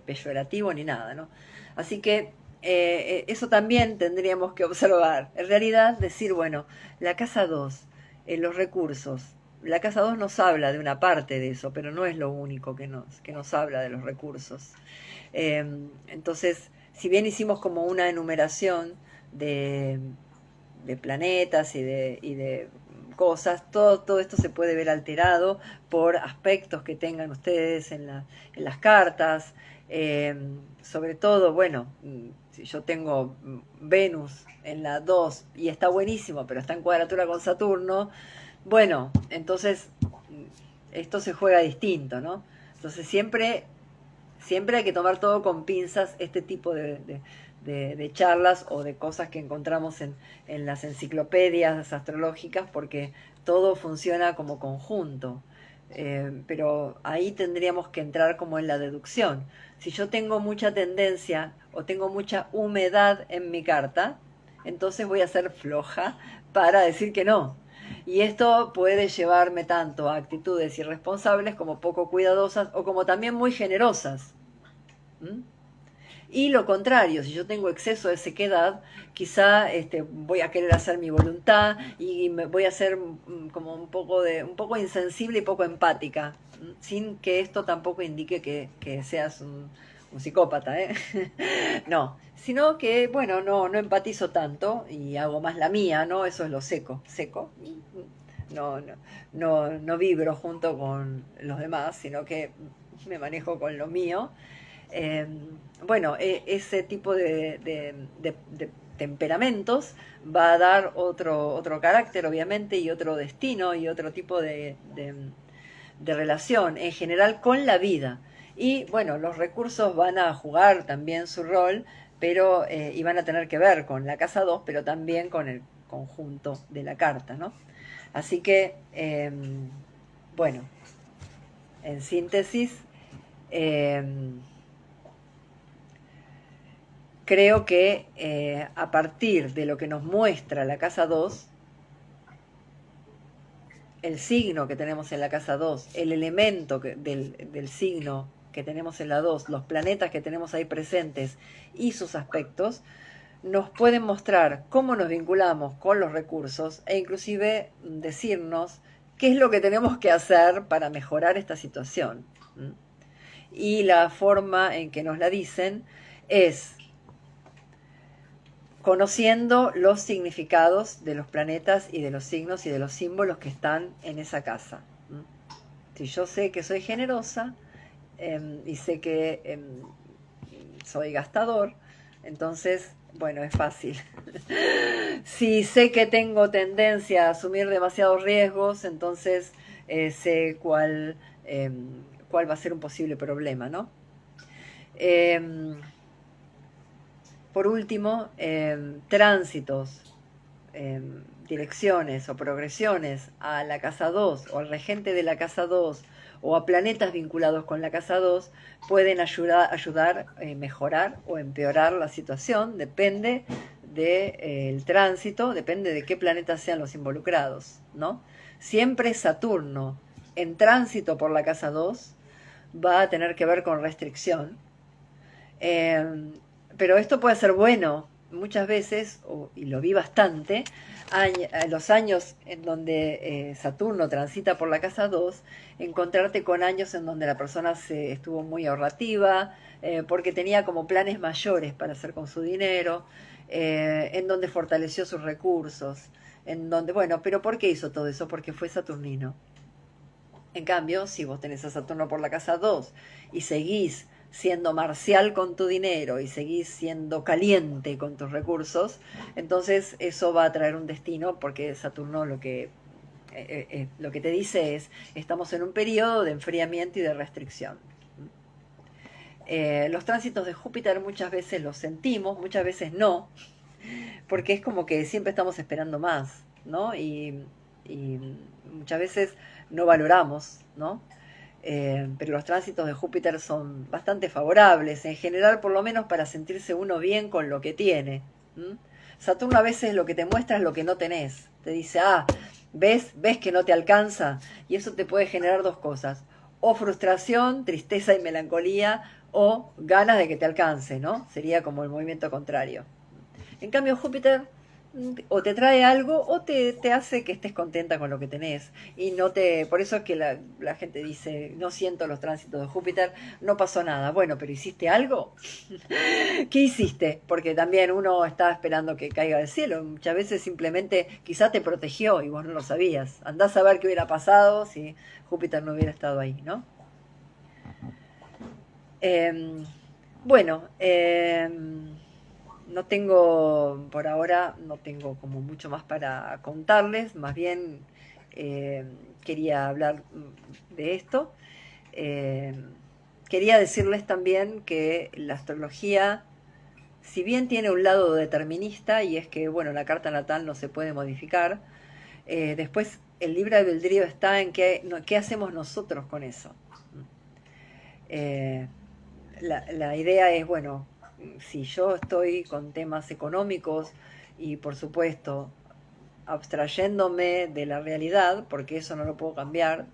peyorativo ni nada, ¿no? Así que eso también tendríamos que observar. En realidad, decir, bueno, la casa 2, los recursos, la casa 2 nos habla de una parte de eso, pero no es lo único que nos habla de los recursos. Entonces, si bien hicimos como una enumeración de, de planetas y de cosas, todo esto se puede ver alterado por aspectos que tengan ustedes en las cartas. Sobre todo, bueno, si yo tengo Venus en la 2 y está buenísimo, pero está en cuadratura con Saturno, bueno, entonces esto se juega distinto, ¿no? Entonces siempre hay que tomar todo con pinzas, este tipo de charlas o de cosas que encontramos en las enciclopedias astrológicas, porque todo funciona como conjunto. Pero ahí tendríamos que entrar como en la deducción. Si yo tengo mucha tendencia o tengo mucha humedad en mi carta, entonces voy a ser floja para decir que no. Y esto puede llevarme tanto a actitudes irresponsables como poco cuidadosas o como también muy generosas. ¿Mm? Y lo contrario, si yo tengo exceso de sequedad, quizá voy a querer hacer mi voluntad y me voy a ser como un poco insensible y poco empática, sin que esto tampoco indique que seas un psicópata, ¿eh? No, sino que, bueno, no empatizo tanto y hago más la mía, ¿no? Eso es lo seco, seco. no vibro junto con los demás, sino que me manejo con lo mío. Eh, bueno, ese tipo de temperamentos va a dar otro carácter, obviamente, y otro destino y otro tipo de relación en general con la vida. Y bueno, los recursos van a jugar también su rol, pero y van a tener que ver con la casa 2 pero también con el conjunto de la carta, ¿no? Así que, bueno, en síntesis, eh, creo que a partir de lo que nos muestra la casa 2, el signo que tenemos en la casa 2, el elemento del signo que tenemos en la 2, los planetas que tenemos ahí presentes y sus aspectos, nos pueden mostrar cómo nos vinculamos con los recursos e inclusive decirnos qué es lo que tenemos que hacer para mejorar esta situación. Y la forma en que nos la dicen es conociendo los significados de los planetas y de los signos y de los símbolos que están en esa casa. Si yo sé que soy generosa y sé que soy gastador, entonces, bueno, es fácil. Si sé que tengo tendencia a asumir demasiados riesgos, entonces sé cuál va a ser un posible problema, ¿no? Por último, tránsitos, direcciones o progresiones a la casa 2 o al regente de la casa 2 o a planetas vinculados con la casa 2 pueden ayudar a mejorar o empeorar la situación, depende del tránsito, depende de qué planetas sean los involucrados, ¿no? Siempre Saturno en tránsito por la casa 2 va a tener que ver con restricción. Pero esto puede ser bueno muchas veces, y lo vi bastante, los años en donde Saturno transita por la casa 2, encontrarte con años en donde la persona estuvo muy ahorrativa, porque tenía como planes mayores para hacer con su dinero, en donde fortaleció sus recursos, en donde, bueno, pero ¿por qué hizo todo eso? Porque fue saturnino. En cambio, si vos tenés a Saturno por la casa 2 y seguís siendo marcial con tu dinero y seguís siendo caliente con tus recursos, entonces eso va a traer un destino, porque Saturno lo que te dice es, estamos en un periodo de enfriamiento y de restricción. Los tránsitos de Júpiter muchas veces los sentimos, muchas veces no, porque es como que siempre estamos esperando más, ¿no? Y muchas veces no valoramos, ¿no? Pero los tránsitos de Júpiter son bastante favorables, en general por lo menos para sentirse uno bien con lo que tiene. Saturno a veces lo que te muestra es lo que no tenés. Te dice, ves que no te alcanza, y eso te puede generar dos cosas, o frustración, tristeza y melancolía, o ganas de que te alcance, ¿no? Sería como el movimiento contrario. En cambio, Júpiter o te trae algo o te hace que estés contenta con lo que tenés. Y por eso es que la gente dice, no siento los tránsitos de Júpiter, no pasó nada. Bueno, pero ¿hiciste algo? ¿Qué hiciste? Porque también uno está esperando que caiga del cielo. Muchas veces simplemente quizá te protegió y vos no lo sabías. Andás a ver qué hubiera pasado si Júpiter no hubiera estado ahí, ¿no? Eh, bueno, no tengo, por ahora, no tengo como mucho más para contarles, más bien quería hablar de esto. Eh, Quería decirles también que la astrología, si bien tiene un lado determinista, y es que, bueno, la carta natal no se puede modificar, después el libre albedrío está en qué hacemos nosotros con eso. Eh, la idea es, bueno, si yo estoy con temas económicos y por supuesto abstrayéndome de la realidad, porque eso no lo puedo cambiar,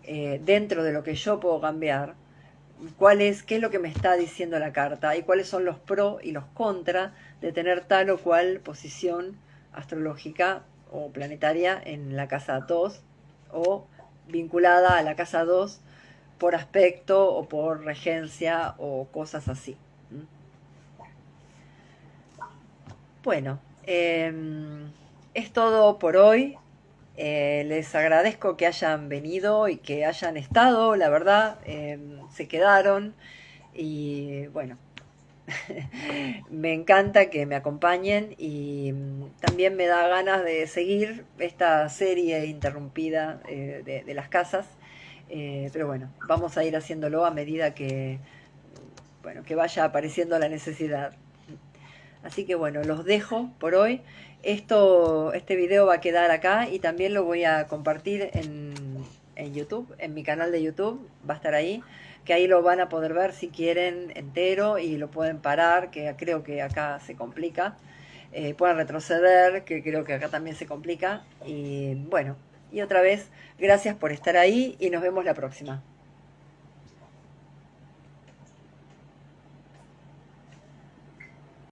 dentro de lo que yo puedo cambiar, qué es lo que me está diciendo la carta y cuáles son los pros y los contras de tener tal o cual posición astrológica o planetaria en la casa 2 o vinculada a la casa 2 por aspecto o por regencia o cosas así. Bueno, es todo por hoy. Les agradezco que hayan venido y que hayan estado, la verdad, se quedaron y bueno, me encanta que me acompañen y también me da ganas de seguir esta serie interrumpida de las casas. Pero bueno, vamos a ir haciéndolo a medida que, bueno, que vaya apareciendo la necesidad. Así que bueno, los dejo por hoy. Este video va a quedar acá y también lo voy a compartir en YouTube, en mi canal de YouTube, va a estar ahí, que ahí lo van a poder ver si quieren entero y lo pueden parar, que creo que acá se complica. Pueden retroceder, que creo que acá también se complica. Y bueno, y otra vez, gracias por estar ahí y nos vemos la próxima.